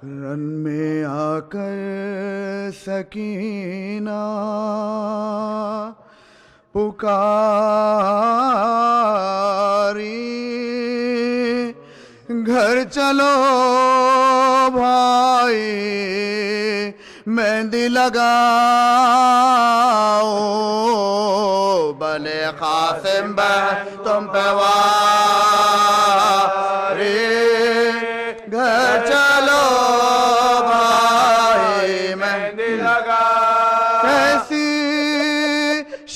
رن میں آ کر سکینہ پکاری، گھر چلو بھائی مہندی لگاؤ، بلے قاسم بہ تم پہ واری، گھر چلو بھائی مہندی لگاؤ، کیسی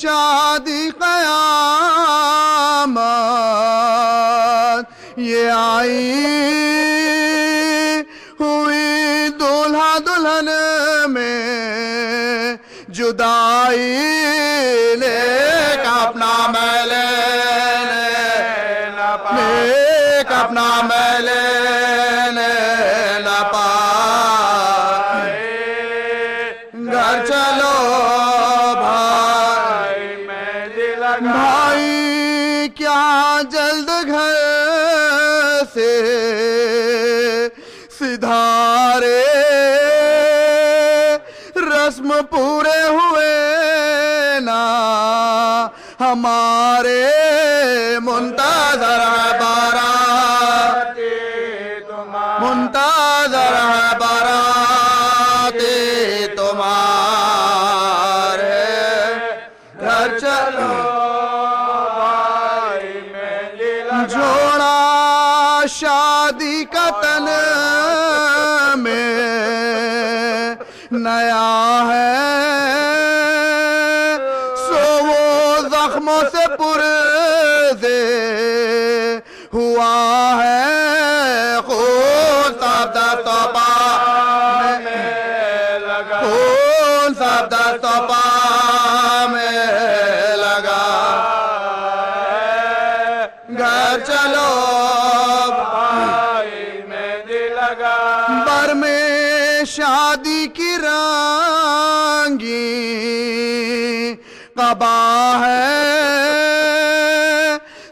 شادی قیامت یہ آئی ہوئی، دولہا دلہن میں جدائی، نیک اپنا میں لینے نیک اپنا میں لینے نہ پائے، گھر چلو بھائی مہندی لگا، بھائی کیا جلد گھر سے سدھارے، رسم پورے ہوئے نا ہمارے، منتظر ہے بارات منتظر ہے بارات تمہارے، گھر چلو بھائی مہندی لگا، جوڑا شادی کا تن میں نیا ہے، سو وہ زخموں سے پردے ہوا ہے، خون سب دست و پا میں لگا، خون سب دست و پا میں لگا، گھر چلو بھائی مہندی لگا، بر میں شادی کی رنگی قبا ہے،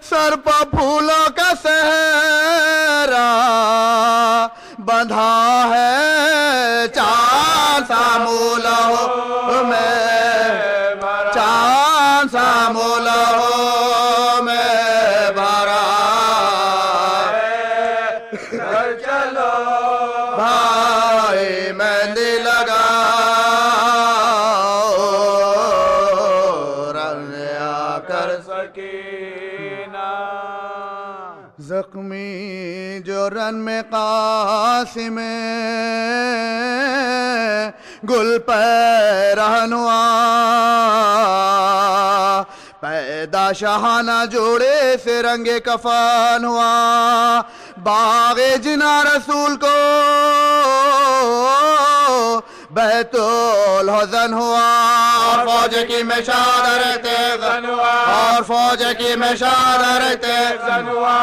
سر پہ پھولوں کا سہرا بندھا ہے، چاند سا مولہو میں چاند سا مولہو میں بھرا ہے، گھر چلو بھائی مہندی لگاؤ، رن آ کر سکینہ، زخمی جو رن میں قاسم گل پیرہن ہوا، پیدا شاہانہ جوڑے سے رنگ کفن ہوا، باغ جنا رسول کو بیت الحزن ہوا، اور فوج کی مشادر تیزن ہوا، اور فوج کی مشادر تیزن ہوا،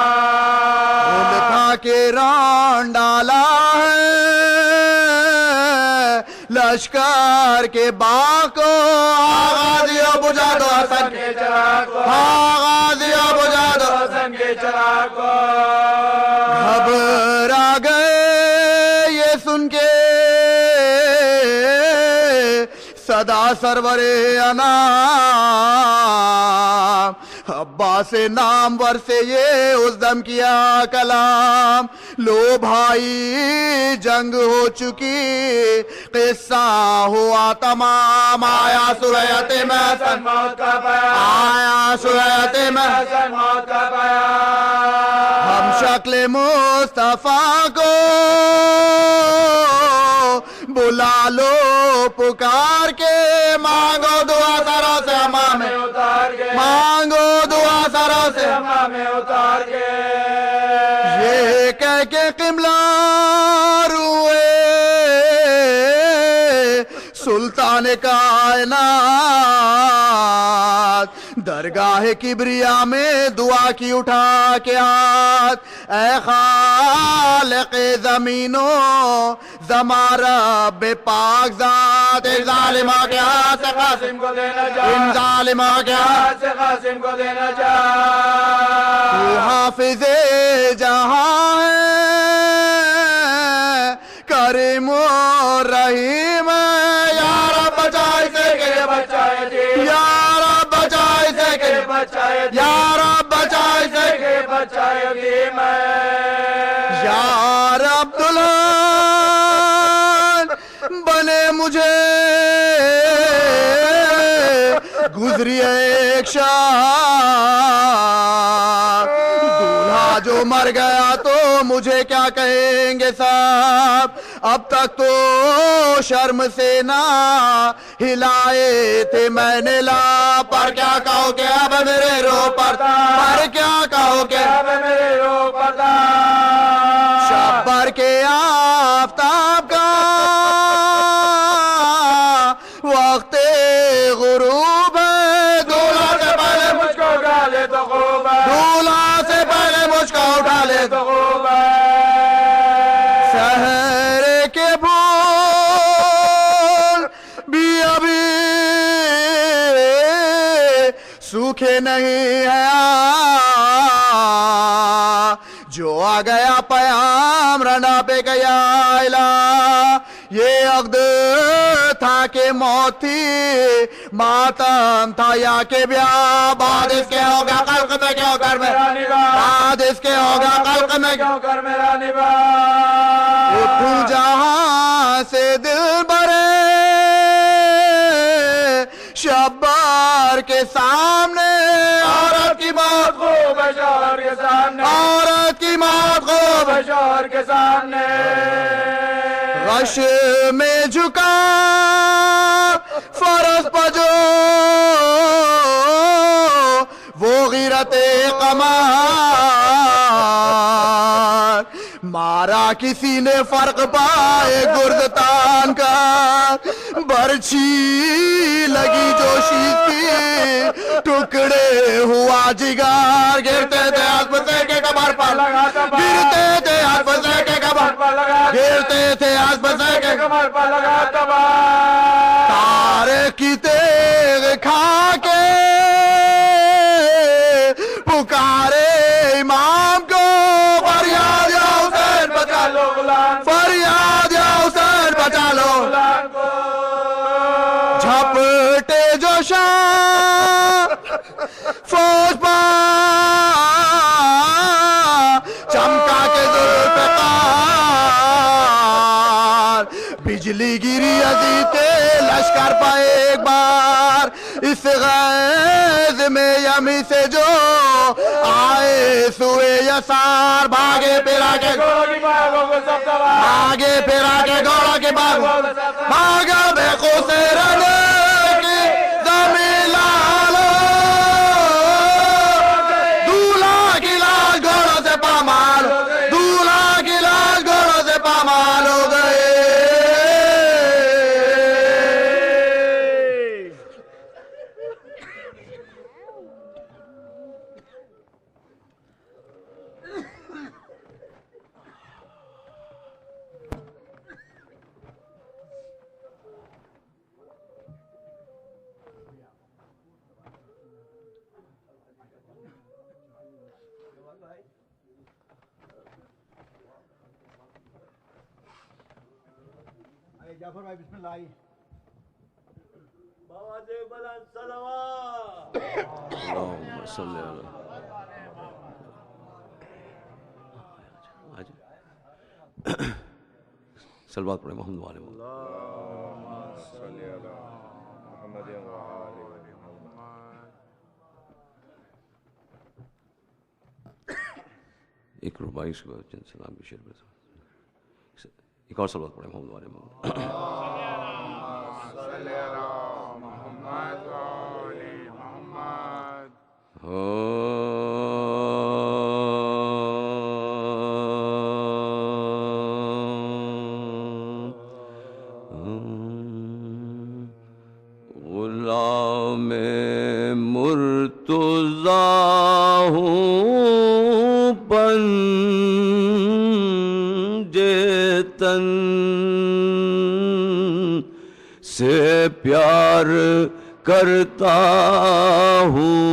اٹھا کے ران ڈالا ہے لشکر کے باغ کو، غازیوں بجھا دو حسن کے چراغ کو، غازیوں بجھا دو حسن کے چراغ کو، گھبرا گئے یہ سن کے صدا سرور انام، عباس نامور سے یہ اس دم کیا کلام، لو بھائی جنگ ہو چکی قصہ ہوا تمام، آیا سویت میں حسن موت کا پیام، آیا سویت میں حسن موت کا پیام، ہم شکل مصطفیٰ کو بلا لو پکار کے، مانگو دعا سروں سے امام میں اتار کے، مانگو دعا سروں سے امام میں اتار کے، یہ کہہ کے قبلہ روئے سلطان کائنات، درگاہ کبریا میں دعا کی اٹھا کے ہاتھ، اے خالق زمینوں زمارہ بے پاک ذات، جات ایک ظالمہ کے ہاتھ سے قاسم کو دینا جا ان ظالمہ کے ہاتھ سے قاسم کو دینا جا تو حافظ جہاں ہے کریم و رحیم ہے یا رب بچائے سے کہ بچائے جی یا رب بچائے سے کہ بچائے یا رب بچائے سے کہ بچائے جی میں یا رب دلہن بنے مجھے گزری ایک شام دولہا جو مر گیا تو مجھے کیا کہیں گے صاحب اب تک تو شرم سے نہ ہلائے تھے میں نے لا پر کیا کہو کہ اب میرے رو پر کیا کہو کہ اب میرے رو پتا شبر کے آفتاب کا وقت غروب ہے دولہا سے پہلے مجھ کو اٹھا لے تو خوب ہے دولہا سے پہلے مجھ کو اٹھا لے تو خوب ہے سحر کے پھول بھی ابھی سوکھے نہیں ہیں جو آ گیا پیام رنا پہ گیا الہ یہ عقد تھا کہ موت تھی ماتم تھا یا کہ بیاہ بعد اس کے ہوگا خلق میں کیوں کر میں بعد اس کے ہوگا خلق میں کیوں کر میرا نباہ اٹھوں جہاں سے دل برے شبار کے سامنے عورت کی موت خوب ہے شوہر کے سامنے عورت کی موت خوب خوب ہے شوہر کے سامنے غش میں جھکا فرض پجو وہ غیرت قمار مارا کسی نے فرق پائے گردتان کا برچھی لگی جو شیز کی ٹکڑے ہوا جگار گرتے تھے حسب سے کے کمر پر گرتے تھے حسب سے کے کمر پر گرتے تھے حسب سے کے کمر پر لگا تبا تارے کی تیغ کھا کے پکارے امام کو فریاد یا حسین بچا لو غلام فریاد یا حسین بچا لو غلام کو جھپٹے جو شاہ فوج پا چمکا کے ذوالفقار بجلی گری عزیز لشکر پا ایک بار اس غیظ میں یمی سے جو آئے سوئے یسار بھاگے پھرا کے گھوڑوں کی باغوں کو سب دبا بھاگے پھرا کے گھوڑوں کے باغ بھاگا بے قوسے رنے کی زمین لالو دولہا کی لاش گھوڑوں سے پامال دولہا کی لاش گھوڑوں سے پامال ہو گئے جعفر بھائی بسم اللہ آئیے بابا دے بلند صلوات اللہم صلی اللہ سلوات پڑھیں محمد والے محمد اللہم صلی علی محمد و آل محمد ایک ربائی اس کے بعد چند سلام کی شعر پر ایک اور سلوات پڑھیں محمد والے محمد صلی علی محمد و آل محمد غلام مرتضی ہوں پنجے تن سے پیار کرتا ہوں،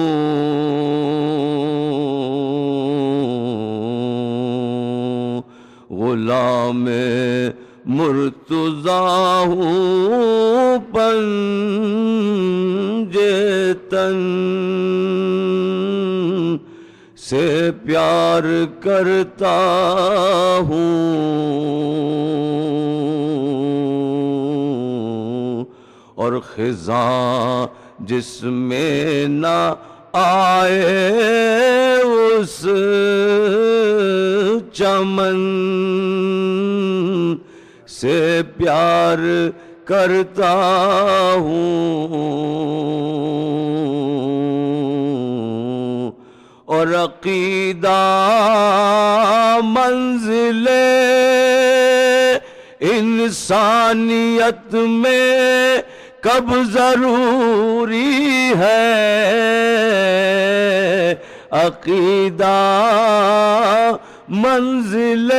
غلام مرتضیٰ ہوں پنجے تن سے پیار کرتا ہوں، اور خزاں جس میں نہ آئے اس چمن سے پیار کرتا ہوں، اور عقیدہ منزل انسانیت میں کب ضروری ہے، عقیدہ منزل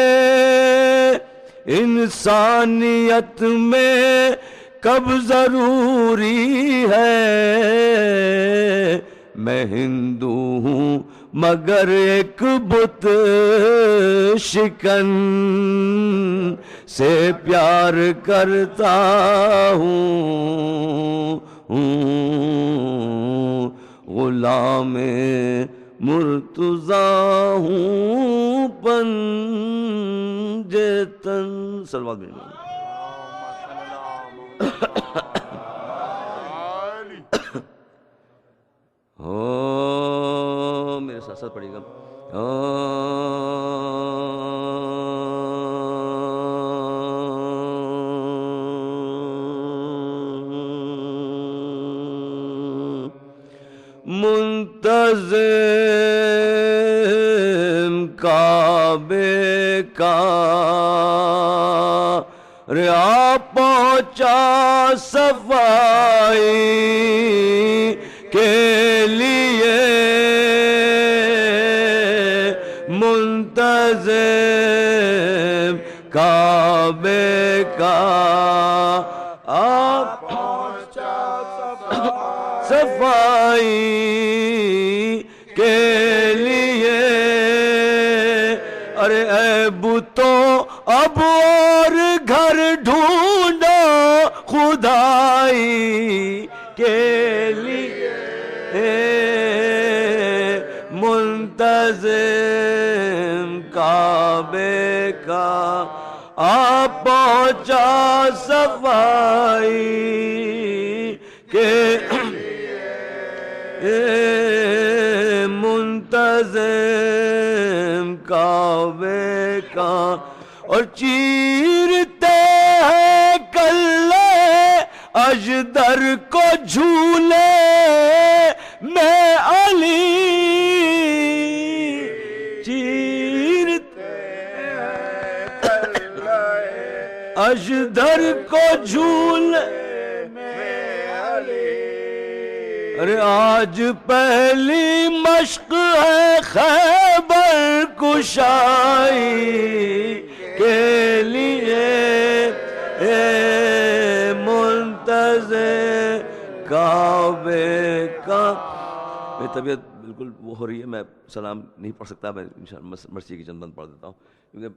انسانیت میں کب ضروری ہے، میں ہندو ہوں مگر ایک بت شکن سے پیار کرتا ہوں، غلام مرتضیٰ ہوں پنجے تن۔ صلوات بھیجو۔ میرے ساتھ ساتھ پڑھیے گا۔ منتظم کعبے کا ریا پہنچا صفائی کے لیے، منتظم کعبے کا آپ پہنچا صفائی کے لیے، ارے اے بتوں اب اور گھر ڈھونڈو خدائی کے لیے، منتظم کعبے کا آپ پہنچا صفائی کے منتظم کعبے کا، اور چیرتے ہیں کلے اژدر کو جھولے میں علی، چیرتے ہیں کلے اژدر کو جھولے میں علی، ارے آج پہلی مشق ہے خیبر کشائی کے لیے، منتظر کعبے کا۔ میری طبیعت بالکل وہ ہو رہی ہے، میں سلام نہیں پڑھ سکتا، میں انشاءاللہ مرثیے کی چند بند پڑھ دیتا ہوں کیونکہ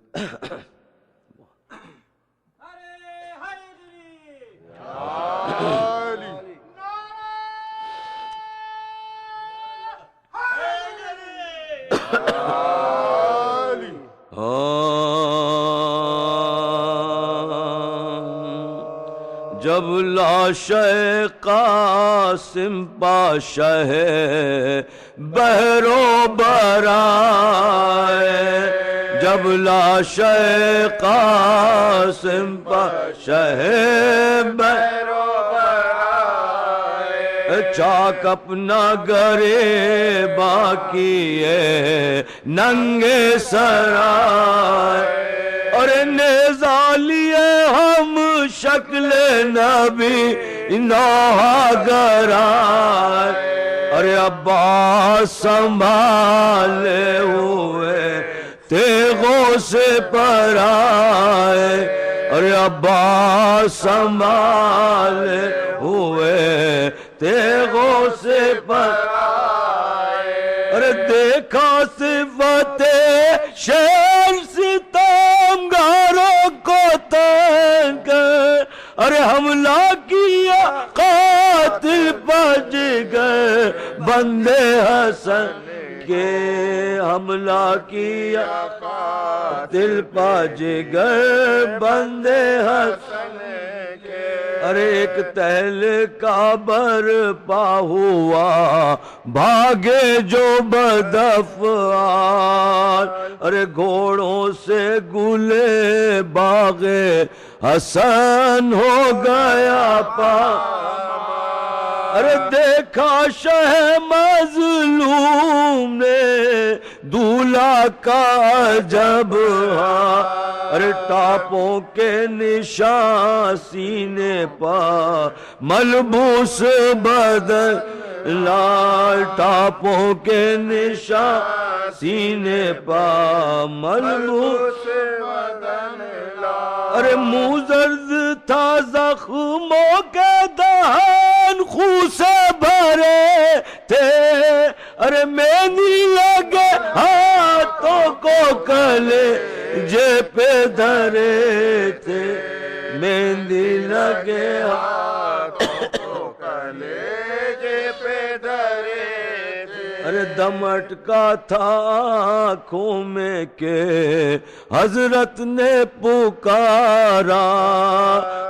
جب لاش قاسم پاشاہ بحر و برائے، جب لاش قاسم پاشاہ بحر و برائے، چاک اپنا گرے باقی ہے ننگے سرائے، اور نیزہ لیے ہم شکل نبی نوحہ گرائے، ارے عباس سنبھالے ہوئے تیغوں سے پرائے، ارے عباس سنبھالے ہوئے تیغوں سے پر ارے دیکھا صفت شیر ستمگاروں کو تن کر ارے حملہ کیا قاتل بج گئے بندے حسن کے حملہ کیا قاتل بج گئے بندے حسن ارے ایک تہلکہ برپا ہوا بھاگے جو بدافعال ارے گھوڑوں سے گلے باغ حسن ہو گیا ارے دیکھا شہ مظلوم نے دولہا کا عجب ارے ٹاپوں کے نشان سینے پا ملبوس بدل لال ٹاپوں کے نشان سینے پا ملبوس ارے منہ زرد تھا زخموں کے دہان خون سے بھرے تھے ارے مہندی لگے ہاتھوں کو کلے جے پہ دھرے تھے مہندی لگے ہاتھوں کو کلے جے پہ دھرے ارے دم اٹکا تھا آنکھوں میں کہ حضرت نے پکارا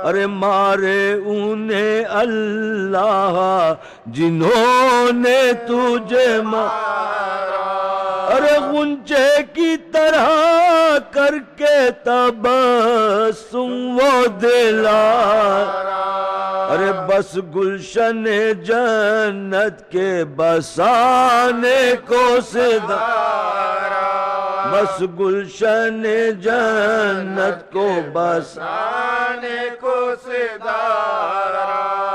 ارے مارے انہیں اللہ جنہوں نے تجھے مارا ارے غنچے کی طرح کر کے تبسم وہ دلا ارے بس گلشن جنت کے بسانے کو صدا بس گلشن جنت کو بسانے کو صدا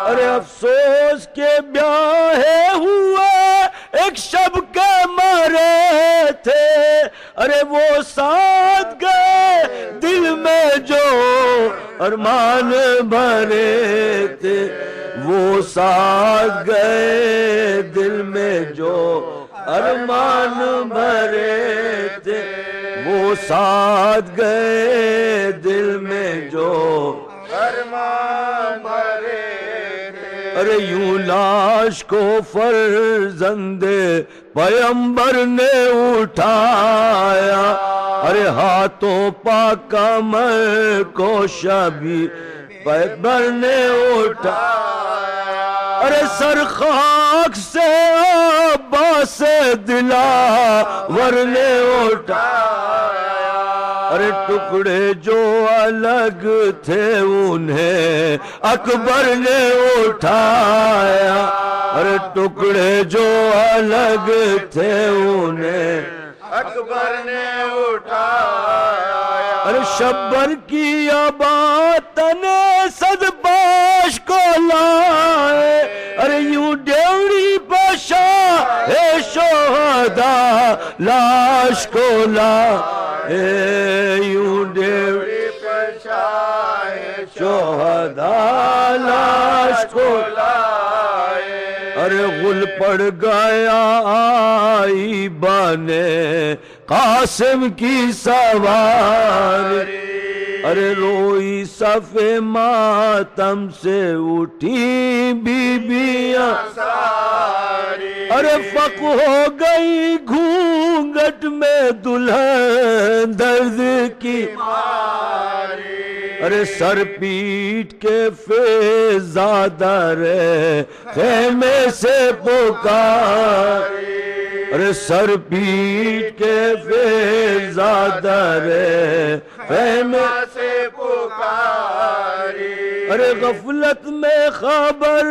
ارے افسوس کے بیاہے ہوئے ایک شب کے مرے تھے ارے وہ ساتھ گئے دل میں جو ارمان بھرے تھے وہ ساتھ گئے دل میں جو ارمان بھرے تھے وہ ساتھ گئے دل میں جو ارمان بھرے ارے یوں لاش کو فرزند پیمبر نے اٹھایا ارے ہاتھوں پا کمر کو شبی پیمبر نے اٹھایا ارے سر خاک سے عباس دلاور نے اٹھایا ارے ٹکڑے جو الگ تھے انہیں اکبر نے اٹھایا ارے ٹکڑے جو الگ تھے انہیں اکبر نے اٹھایا ارے شبر کی آباتن صد باش کو لائے ارے یوں ڈیوڑی بشا اے شہدہ لاش کو لائے یوں ڈیوڑی بشا اے شہدہ لاش کو لائے ارے غل پڑ گیا آئی بانے قاسم کی سواری ارے روئی صف ماتم سے اٹھی بیبیاں ساری ارے فق ہو گئی گھونگٹ میں دلہن درد کی ماری ارے سر پیٹ کے فیضادہ رے خیمے سے پکاری ارے سر پیٹ کے فیضادہ رے خیمے سے پکاری ارے غفلت میں خبر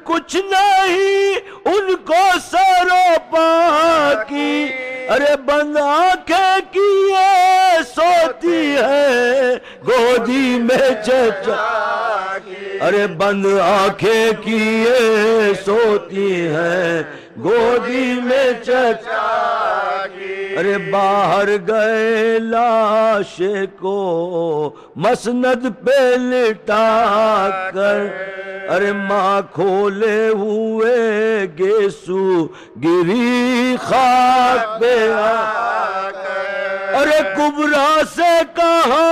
کچھ نہیں ان کو سروپا کی ارے بند آنکھیں کیے سوتی ہے گودی میں چچا ارے بند آنکھیں کیے سوتی ہے گودی میں چچا ارے باہر گئے لاش کو مسند پہ لٹا کر، ارے ماں کھولے ہوئے گیسو گری خاک پہ آ کر، ارے کبرا سے کہا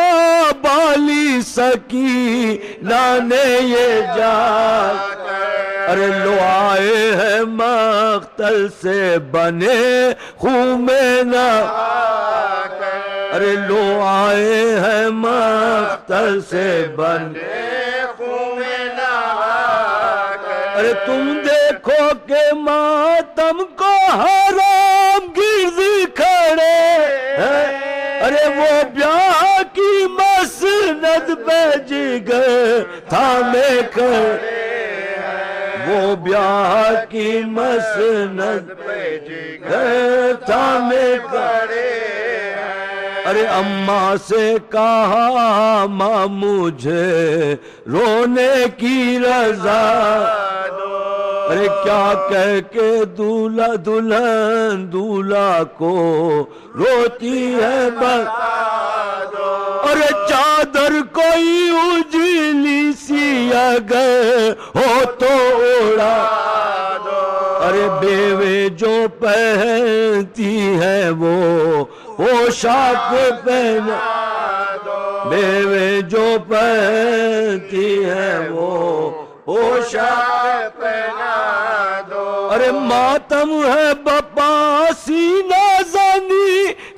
بالی سکینہ نے یہ جا کر، ارے لو آئے ہیں مقتل سے بنے خون میں نہ، ارے لو آئے ہیں مقتل سے بنے خون میں نہ، ارے تم دیکھو کہ ماتم کو حرام گرد کھڑے ہیں، ارے وہ بیاہ کی مسند پہ جگر تھامے کھڑے، وہ بیاہ کی مسند پہ جگر تھامے کھڑے، ارے اماں سے کہا ماں مجھے رونے کی رضا دو، ارے کیا کہہ کے دولہا دلہن دولہا کو روتی ہے بتا دو، ارے چادر کوئی اجلی سی اگر ہو تو اڑا دو، ارے بیوے جو پہنتی ہے وہ پوشاک پہنا دو، بیوے جو پہنتی ہے وہ پوشاک پہنا دو، ارے ماتم ہے بپا سینہ زنی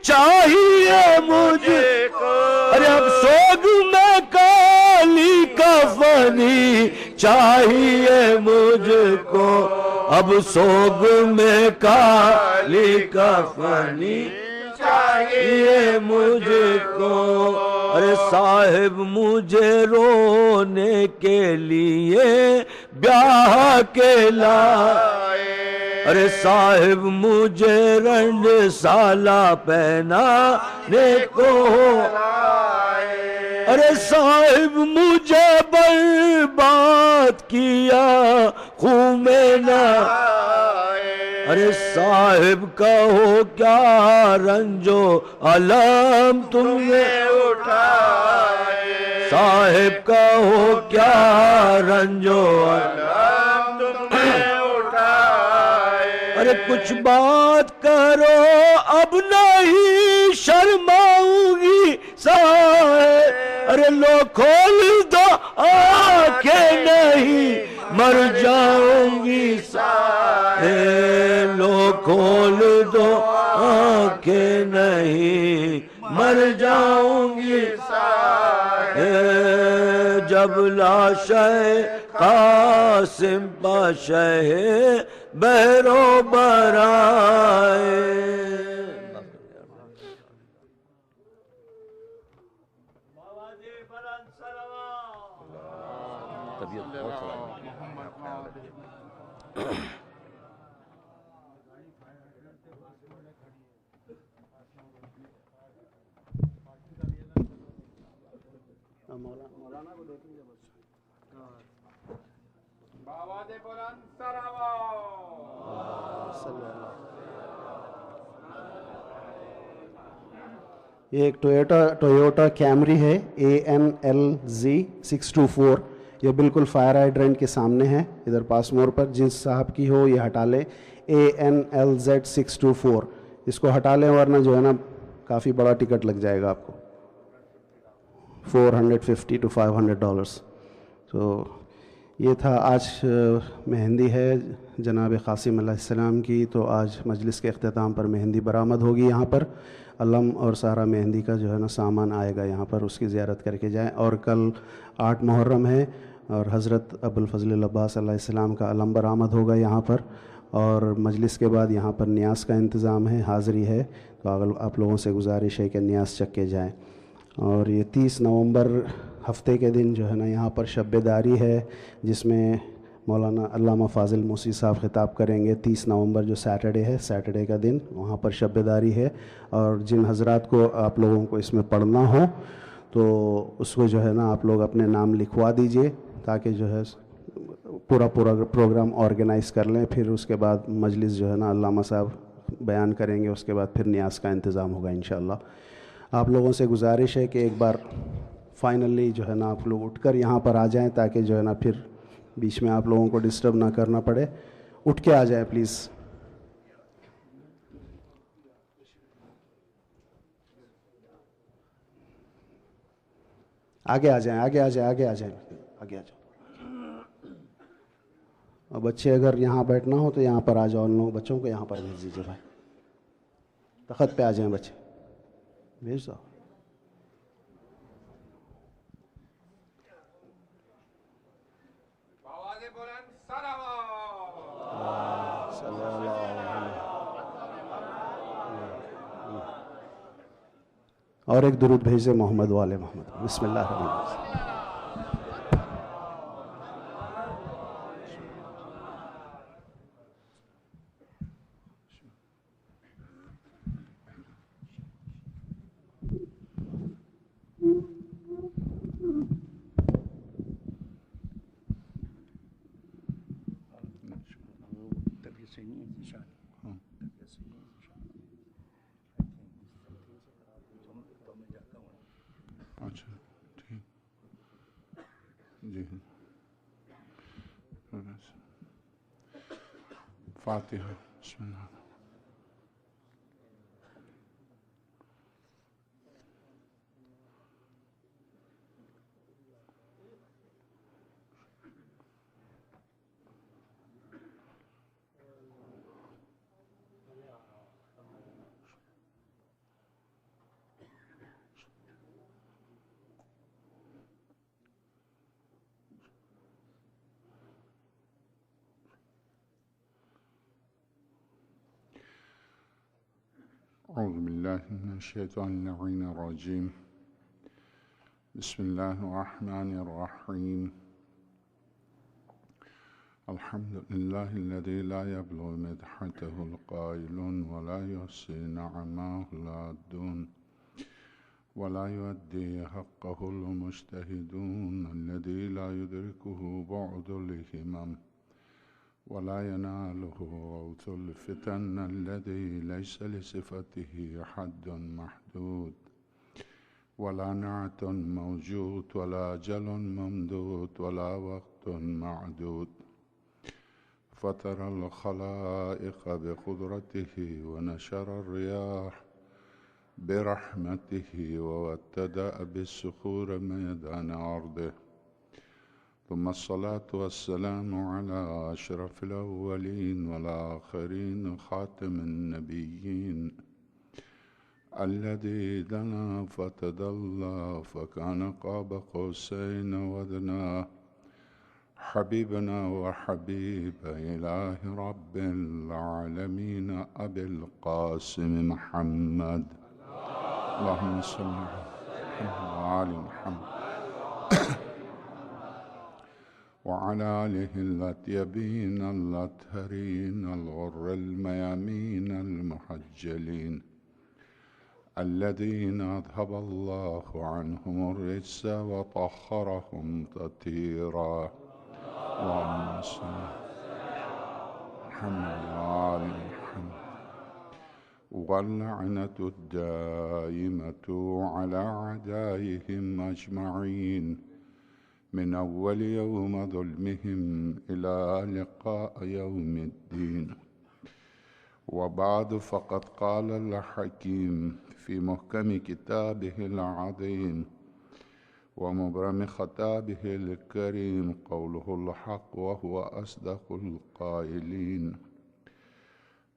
چاہیے مجھے کو، ارے اب سوگ میں کالی کفنی چاہیے مجھ کو، اب سوگ میں کالی کفنی چاہیے مجھ کو، ارے صاحب مجھے رونے کے لیے بیاہ کے لائے، ارے صاحب مجھے رنڈ سالہ پہنانے کو، ارے صاحب مجھے برباد کیا خون میں نہ، ارے صاحب کہو کیا رنجو علم تم نے اٹھائے، صاحب کہو کیا رنجو علم تم نے اٹھائے، ارے کچھ بات کرو اب نہیں شرماؤں گی صاحب، ارے لو کھول دو آنکھیں نہیں مر جاؤں گی صاحب، لو کھول دو آنکھیں نہیں مر جاؤں گی صاحب، جب لاشِ قاسم پاشہ بہرو برائے۔ یہ ایک ٹویوٹا کیمری ہے ANLZ624، یہ بالکل فائر ہائیڈرنٹ کے سامنے ہے ادھر پاس موڑ پر، جن صاحب کی ہو یہ ہٹا لے ANLZ624، اس کو ہٹا لیں ورنہ جو ہے نا کافی بڑا ٹکٹ لگ جائے گا آپ کو، $450 to $500۔ تو یہ تھا آج مہندی ہے جناب قاسم علیہ السلام کی، تو آج مجلس کے اختتام پر مہندی برآمد ہوگی یہاں پر، علم اور سارا مہندی کا جو ہے نا سامان آئے گا یہاں پر، اس کی زیارت کر کے جائیں۔ اور کل 8 محرم ہے اور حضرت ابوالفضل العباس علیہ السلام کا علم برآمد ہوگا یہاں پر، اور مجلس کے بعد یہاں پر نیاز کا انتظام ہے، حاضری ہے، تو آپ لوگوں سے گزارش ہے کہ نیاز چک کے جائیں۔ اور یہ 30 نومبر ہفتے کے دن جو ہے نا یہاں پر شب داری ہے، جس میں مولانا علامہ فاضل موسی صاحب خطاب کریں گے۔ 30 نومبر جو سیٹرڈے ہے، سیٹرڈے کا دن وہاں پر شب داری ہے، اور جن حضرات کو آپ لوگوں کو اس میں پڑھنا ہو تو اس کو جو ہے نا آپ لوگ اپنے نام لکھوا دیجئے، تاکہ جو ہے پورا پروگرام آرگنائز کر لیں۔ پھر اس کے بعد مجلس جو ہے نا علامہ صاحب بیان کریں گے, اس کے بعد پھر نیاز کا انتظام ہوگا انشاءاللہ. آپ لوگوں سے گزارش ہے کہ ایک بار فائنلی جو ہے نا آپ لوگ اٹھ کر یہاں پر آ جائیں, تاکہ جو ہے نا پھر بیچ میں آپ لوگوں کو ڈسٹرب نہ کرنا پڑے. اٹھ کے آ جائیں پلیز. آگے آ جائیں, آگے آ جائیں, آگے آ جائیں, آگے آ جائیں. اور بچے اگر یہاں بیٹھنا ہو تو یہاں پر آ جاؤ, ان لوگوں بچوں کو یہاں پر بھیج دیجیے بھائی. تخت پہ آ جائیں بچے, بھیج دو. آواز بلند صلوات. اور ایک درود بھیج دیں محمد والے محمد. بسم اللہ الرحمن الرحیم. اچھا ٹھیک جی. فاتحہ. بسم اللہ. أعوذ بالله من الشيطان اللعين الرجيم. بسم الله الرحمن الرحيم. الحمد لله الذي لا يبلغ مدحته القائلون ولا يحصي نعماه العادون ولا يؤدي حقه المجتهدون الذي لا يدركه بعد الهمم ولا يناله غوث الفتن الذي ليس لصفته حد محدود ولا نعت موجود ولا أجل ممدود ولا وقت معدود. فطر الخلائق بقدرته ونشر الرياح برحمته وابتدأ بالصخور ميدان أرضه. ثم الصلاة والسلام على أشرف الأولين والآخرين خاتم النبيين الذي دنا فتدلى فكان قاب قوسين وأدنى حبيبنا وحبيب إله رب العالمين أبي القاسم محمد. اللهم صل على محمد وعلى آله الأطيبين الأطهرين الغر الميامين المحجلين الذين أذهب الله عنهم الرجس وطهرهم تطهيرا. اللهم صل محمد وآل محمد. واللعنة الدائمة على أعدائهم أجمعين من أول يوم ظلمهم إلى لقاء يوم الدين. وبعد فقد قال الحكيم في محكم كتابه العظيم ومبرم خطابه الكريم قوله الحق وهو أصدق القائلين.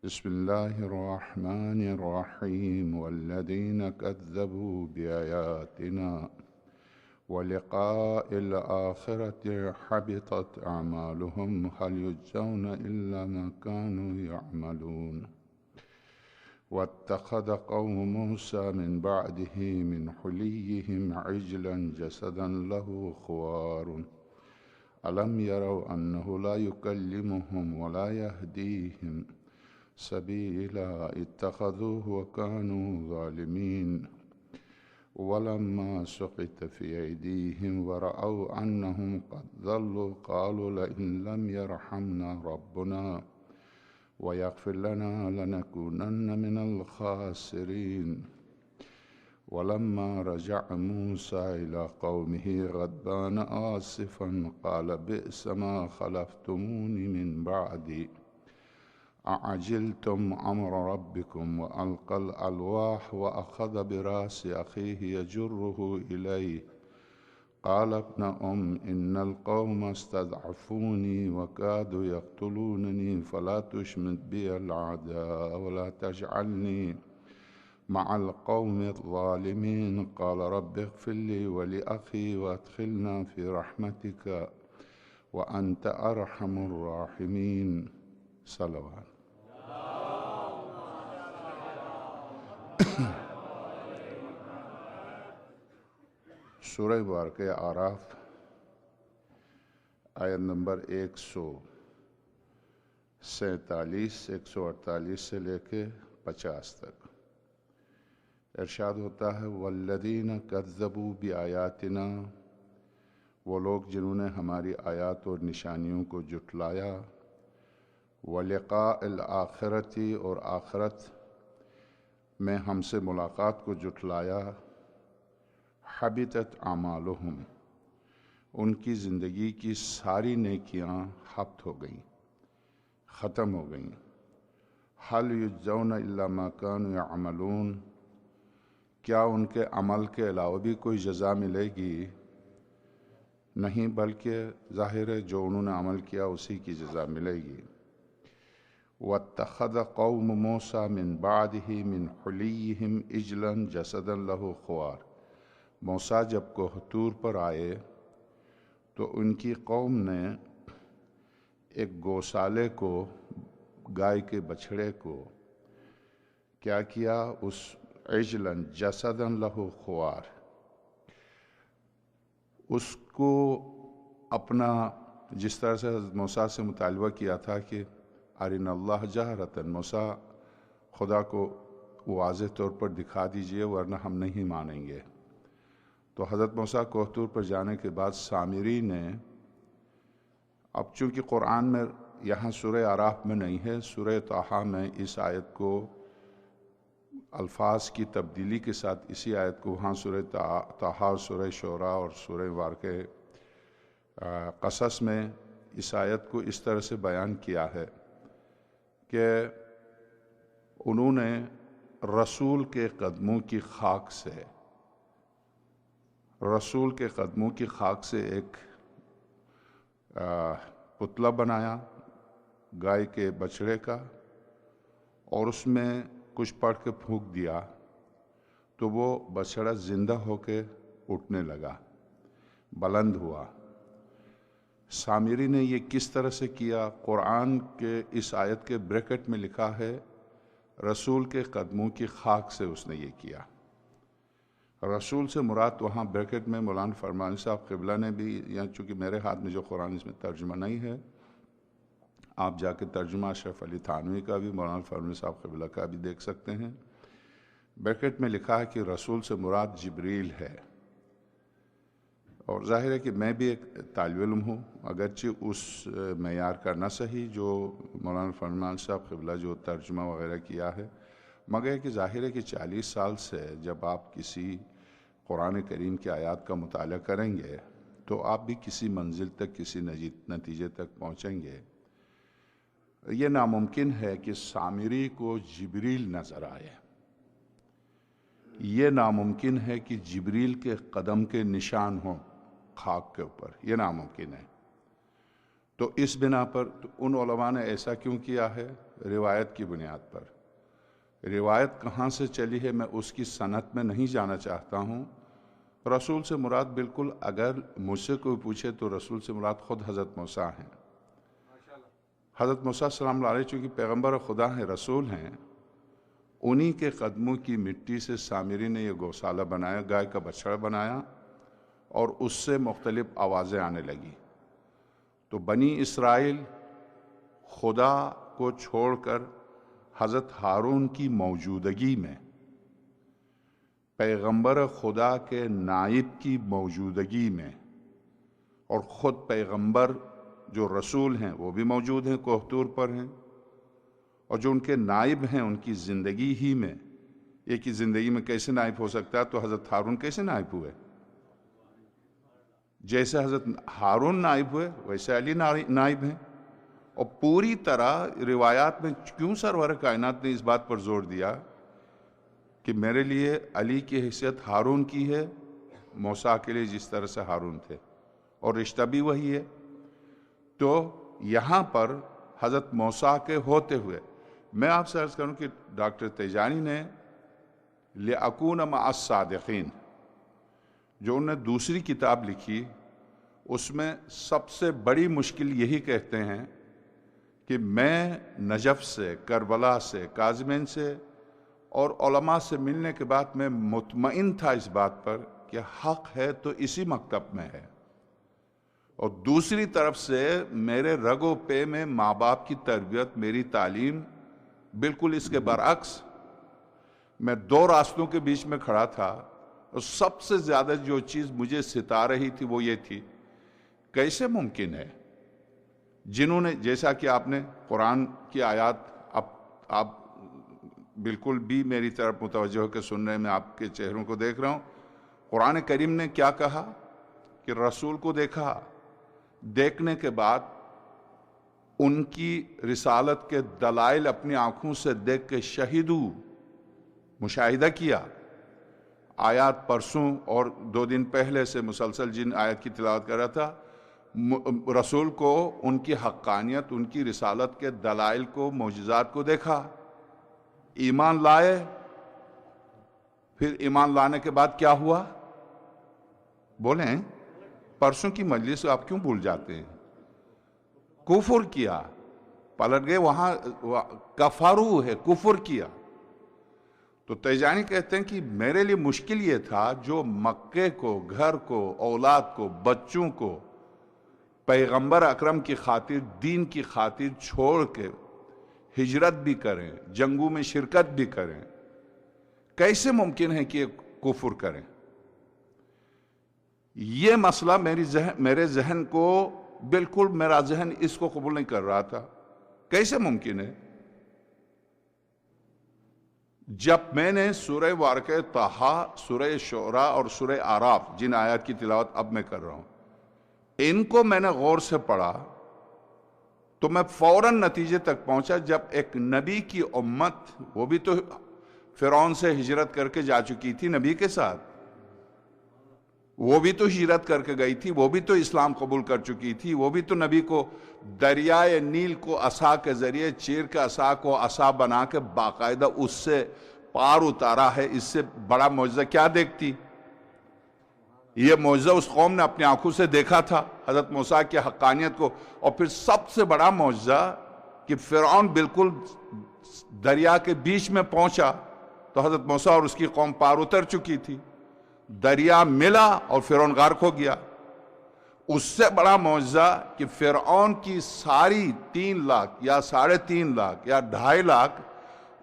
بسم الله الرحمن الرحيم. والذين كذبوا بآياتنا ولقاء الآخرة حبطت أعمالهم هل يجزون إلا ما كانوا يعملون. واتخذ قوم موسى من بعده من حليهم عجلا جسدا له خوار ألم يروا أنه لا يكلمهم ولا يهديهم سبيلا اتخذوه وكانوا ظالمين. ولما سقط في أيديهم ورأوا أنهم قد ضلوا قالوا لئن لم يرحمنا ربنا ويغفر لنا لنكونن من الخاسرين. ولما رجع موسى إلى قومه غضبان آسفا قال بئس ما خلفتموني من بعدي أعجلتم أمر ربكم وألقى الألواح وأخذ برأس أخيه يجره إليه قال ابن إن القوم استضعفوني وكادوا يقتلونني فلا تشمت بي الأعداء ولا تجعلني مع القوم الظالمين. قال رب اغفر لي ولأخي وأدخلنا في رحمتك وأنت أرحم الراحمين. صلوات. سورہ مبارکہ اعراف آیت نمبر 147 148 سے لے کے 50 تک ارشاد ہوتا ہے والذین کذبوا بآیاتنا، وہ لوگ جنہوں نے ہماری آیات اور نشانیوں کو جھٹلایا، ولقاء الآخرۃ، اور آخرت میں ہم سے ملاقات کو جھٹلایا، حبطت اعمالہم، ان کی زندگی کی ساری نیکیاں حبط ہو گئیں، ختم ہو گئیں۔ هل یجزون الا ما كانوا یعملون، کیا ان کے عمل کے علاوہ بھی کوئی جزا ملے گی؟ نہیں، بلکہ ظاہر ہے جو انہوں نے عمل کیا اسی کی جزا ملے گی۔ وَاتَّخَذَ قَوْمُ مُوسَى مِن بَعْدِهِ مِنْ حُلِيِّهِمْ عِجْلًا جَسَدًا لَهُ خُوَارٌ، موسیٰ جب کوہ طور پر آئے تو ان کی قوم نے ایک گوسالے کو، گائے کے بچھڑے کو کیا کیا؟ اس عجلاً جسداً لہو خوار، اس کو اپنا، جس طرح سے حضرت موسیٰ سے مطالبہ کیا تھا کہ ارنا اللہ جہرتاً، موسیٰ خدا کو واضح طور پر دکھا دیجئے ورنہ ہم نہیں مانیں گے۔ تو حضرت موسیٰ کوہ طور پر جانے کے بعد سامری نے، اب چونکہ قرآن میں یہاں سورہ اعراف میں نہیں ہے، سورہ طٰہٰ میں اس آیت کو الفاظ کی تبدیلی کے ساتھ اسی آیت کو وہاں سورہ طٰہٰ، سورہ شعراء اور سورہ مبارکہ قصص میں اس آیت کو اس طرح سے بیان کیا ہے کہ انہوں نے رسول کے قدموں کی خاک سے، رسول کے قدموں کی خاک سے ایک پتلا بنایا گائے کے بچڑے کا، اور اس میں کچھ پڑھ کے پھونک دیا تو وہ بچڑا زندہ ہو کے اٹھنے لگا، بلند ہوا۔ سامری نے یہ کس طرح سے کیا؟ قرآن کے اس آیت کے بریکٹ میں لکھا ہے رسول کے قدموں کی خاک سے اس نے یہ کیا۔ رسول سے مراد وہاں بریکٹ میں مولانا فرمانی صاحب قبلہ نے بھی، یا چونکہ میرے ہاتھ میں جو قرآن اس میں ترجمہ نہیں ہے، آپ جا کے ترجمہ اشرف علی تھانوی کا بھی، مولانا فرمانی صاحب قبلہ کا بھی دیکھ سکتے ہیں۔ بریکٹ میں لکھا ہے کہ رسول سے مراد جبریل ہے، اور ظاہر ہے کہ میں بھی ایک طالب علم ہوں، اگرچہ اس معیار کا نہ صحیح جو مولانا فرمان صاحب قبلہ جو ترجمہ وغیرہ کیا ہے، مگر کہ ظاہر ہے کہ 40 سال سے جب آپ کسی قرآن کریم کی آیات کا مطالعہ کریں گے تو آپ بھی کسی منزل تک، کسی نتیجے تک پہنچیں گے۔ یہ ناممکن ہے کہ سامری کو جبریل نظر آئے، یہ ناممکن ہے کہ جبریل کے قدم کے نشان ہوں خاک کے اوپر، یہ ناممکن ہے۔ تو اس بنا پر ان علماء نے ایسا کیوں کیا ہے؟ روایت کی بنیاد پر۔ روایت کہاں سے چلی ہے میں اس کی سند میں نہیں جانا چاہتا ہوں۔ رسول سے مراد بالکل، اگر مجھ سے کوئی پوچھے تو رسول سے مراد خود حضرت موسیٰ ہیں۔ حضرت موسیٰ سلام اللہ علیہ چونکہ پیغمبر خدا ہیں، رسول ہیں، انہی کے قدموں کی مٹی سے سامری نے یہ گوسالہ بنایا، گائے کا بچڑا بنایا، اور اس سے مختلف آوازیں آنے لگی۔ تو بنی اسرائیل خدا کو چھوڑ کر حضرت ہارون کی موجودگی میں، پیغمبر خدا کے نائب کی موجودگی میں، اور خود پیغمبر جو رسول ہیں وہ بھی موجود ہیں، کوہ طور پر ہیں، اور جو ان کے نائب ہیں ان کی زندگی ہی میں، ایک ہی زندگی میں کیسے نائب ہو سکتا ہے؟ تو حضرت ہارون کیسے نائب ہوئے؟ جیسے حضرت ہارون نائب ہوئے ویسے علی نائب ہیں. اور پوری طرح روایات میں کیوں سرور کائنات نے اس بات پر زور دیا کہ میرے لیے علی کی حیثیت ہارون کی ہے، موسیٰ کے لیے جس طرح سے ہارون تھے، اور رشتہ بھی وہی ہے. تو یہاں پر حضرت موسیٰ کے ہوتے ہوئے میں آپ سے عرض کروں کہ ڈاکٹر تیجانی نے لِأَكُونَ مَعَ الصَّادِقِينَ جو انہوں نے دوسری کتاب لکھی، اس میں سب سے بڑی مشکل یہی کہتے ہیں کہ میں نجف سے، کربلا سے، کاظمین سے اور علماء سے ملنے کے بعد میں مطمئن تھا اس بات پر کہ حق ہے تو اسی مکتب میں ہے، اور دوسری طرف سے میرے رگ و پے میں ماں باپ کی تربیت، میری تعلیم بالکل اس کے برعکس. میں دو راستوں کے بیچ میں کھڑا تھا، اور سب سے زیادہ جو چیز مجھے ستا رہی تھی وہ یہ تھی، کیسے ممکن ہے جنہوں نے، جیسا کہ آپ نے قرآن کی آیات آپ بالکل بھی میری طرف متوجہ ہو کے سن رہے ہیں، میں آپ کے چہروں کو دیکھ رہا ہوں. قرآن کریم نے کیا کہا کہ رسول کو دیکھا، دیکھنے کے بعد ان کی رسالت کے دلائل اپنی آنکھوں سے دیکھ کے شہیدو، مشاہدہ کیا. آیات پرسوں اور 2 دن پہلے سے مسلسل جن آیت کی تلاوت کر رہا تھا، رسول کو ان کی حقانیت، ان کی رسالت کے دلائل کو، معجزات کو دیکھا، ایمان لائے. پھر ایمان لانے کے بعد کیا ہوا؟ بولیں، پرسوں کی مجلس آپ کیوں بھول جاتے ہیں؟ کفر کیا، پلٹ گئے، وہاں کفرو ہے، کفر کیا. تو تیجانی کہتے ہیں کہ میرے لیے مشکل یہ تھا جو مکے کو، گھر کو، اولاد کو، بچوں کو پیغمبر اکرم کی خاطر، دین کی خاطر چھوڑ کے ہجرت بھی کریں، جنگوں میں شرکت بھی کریں، کیسے ممکن ہے کہ کفر کریں؟ یہ مسئلہ میرے ذہن کو بالکل، میرا ذہن اس کو قبول نہیں کر رہا تھا. کیسے ممکن ہے؟ جب میں نے سورہ واقعہ طٰہٰ، سورہ شعراء اور سورہ اعراف، جن آیات کی تلاوت اب میں کر رہا ہوں، ان کو میں نے غور سے پڑھا تو میں فوراً نتیجے تک پہنچا، جب ایک نبی کی امت، وہ بھی تو فرعون سے ہجرت کر کے جا چکی تھی نبی کے ساتھ، وہ بھی تو ہجرت کر کے گئی تھی، وہ بھی تو اسلام قبول کر چکی تھی، وہ بھی تو نبی کو دریائے نیل کو عصا کے ذریعے چیر کے عصا کو عصا بنا کے باقاعدہ اس سے پار اتارا ہے. اس سے بڑا معجزہ کیا دیکھتی؟ یہ معجزہ اس قوم نے اپنی آنکھوں سے دیکھا تھا، حضرت موسیٰ کی حقانیت کو. اور پھر سب سے بڑا معجزہ کہ فرعون بالکل دریا کے بیچ میں پہنچا تو حضرت موسیٰ اور اس کی قوم پار اتر چکی تھی. دریا ملا اور فرعون غرق ہو گیا. اس سے بڑا معجزہ کہ فرعون کی ساری 3 لاکھ یا 3.5 لاکھ یا 2.5 لاکھ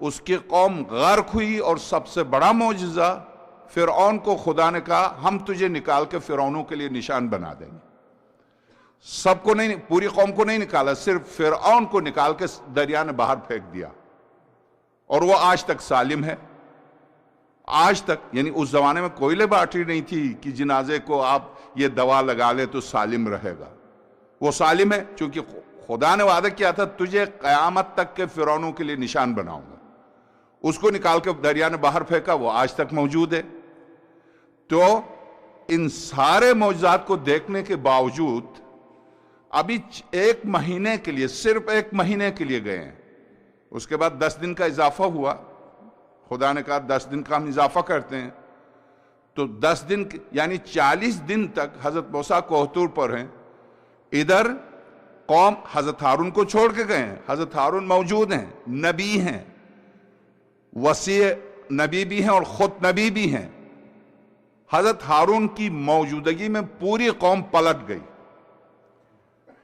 اس کی قوم غرق ہوئی. اور سب سے بڑا معجزہ، فرعون کو خدا نے کہا ہم تجھے نکال کے فرعونوں کے لیے نشان بنا دیں گے. سب کو نہیں، پوری قوم کو نہیں نکالا، صرف فرعون کو نکال کے دریا نے باہر پھینک دیا. اور وہ آج تک سالم ہے. آج تک، یعنی اس زمانے میں کوئی لیبارٹری نہیں تھی کہ جنازے کو آپ یہ دوا لگا لے تو سالم رہے گا. وہ سالم ہے چونکہ خدا نے وعدہ کیا تھا تجھے قیامت تک کے فرعونوں کے لیے نشان بناؤں گا. اس کو نکال کے دریا نے باہر پھینکا، وہ آج تک موجود ہے. تو ان سارے معجزات کو دیکھنے کے باوجود ابھی 1 مہینے کے لیے، صرف 1 مہینے کے لیے گئے ہیں. اس کے بعد 10 دن کا اضافہ ہوا. خدا نے کہا 10 دن کا ہم اضافہ کرتے ہیں. تو 10 دن یعنی 40 دن تک حضرت موسیٰ کوہ طور پر ہیں. ادھر قوم حضرت ہارون کو چھوڑ کے گئے ہیں. حضرت ہارون موجود ہیں، نبی ہیں، وسیع نبی بھی ہیں اور خود نبی بھی ہیں. حضرت ہارون کی موجودگی میں پوری قوم پلٹ گئی.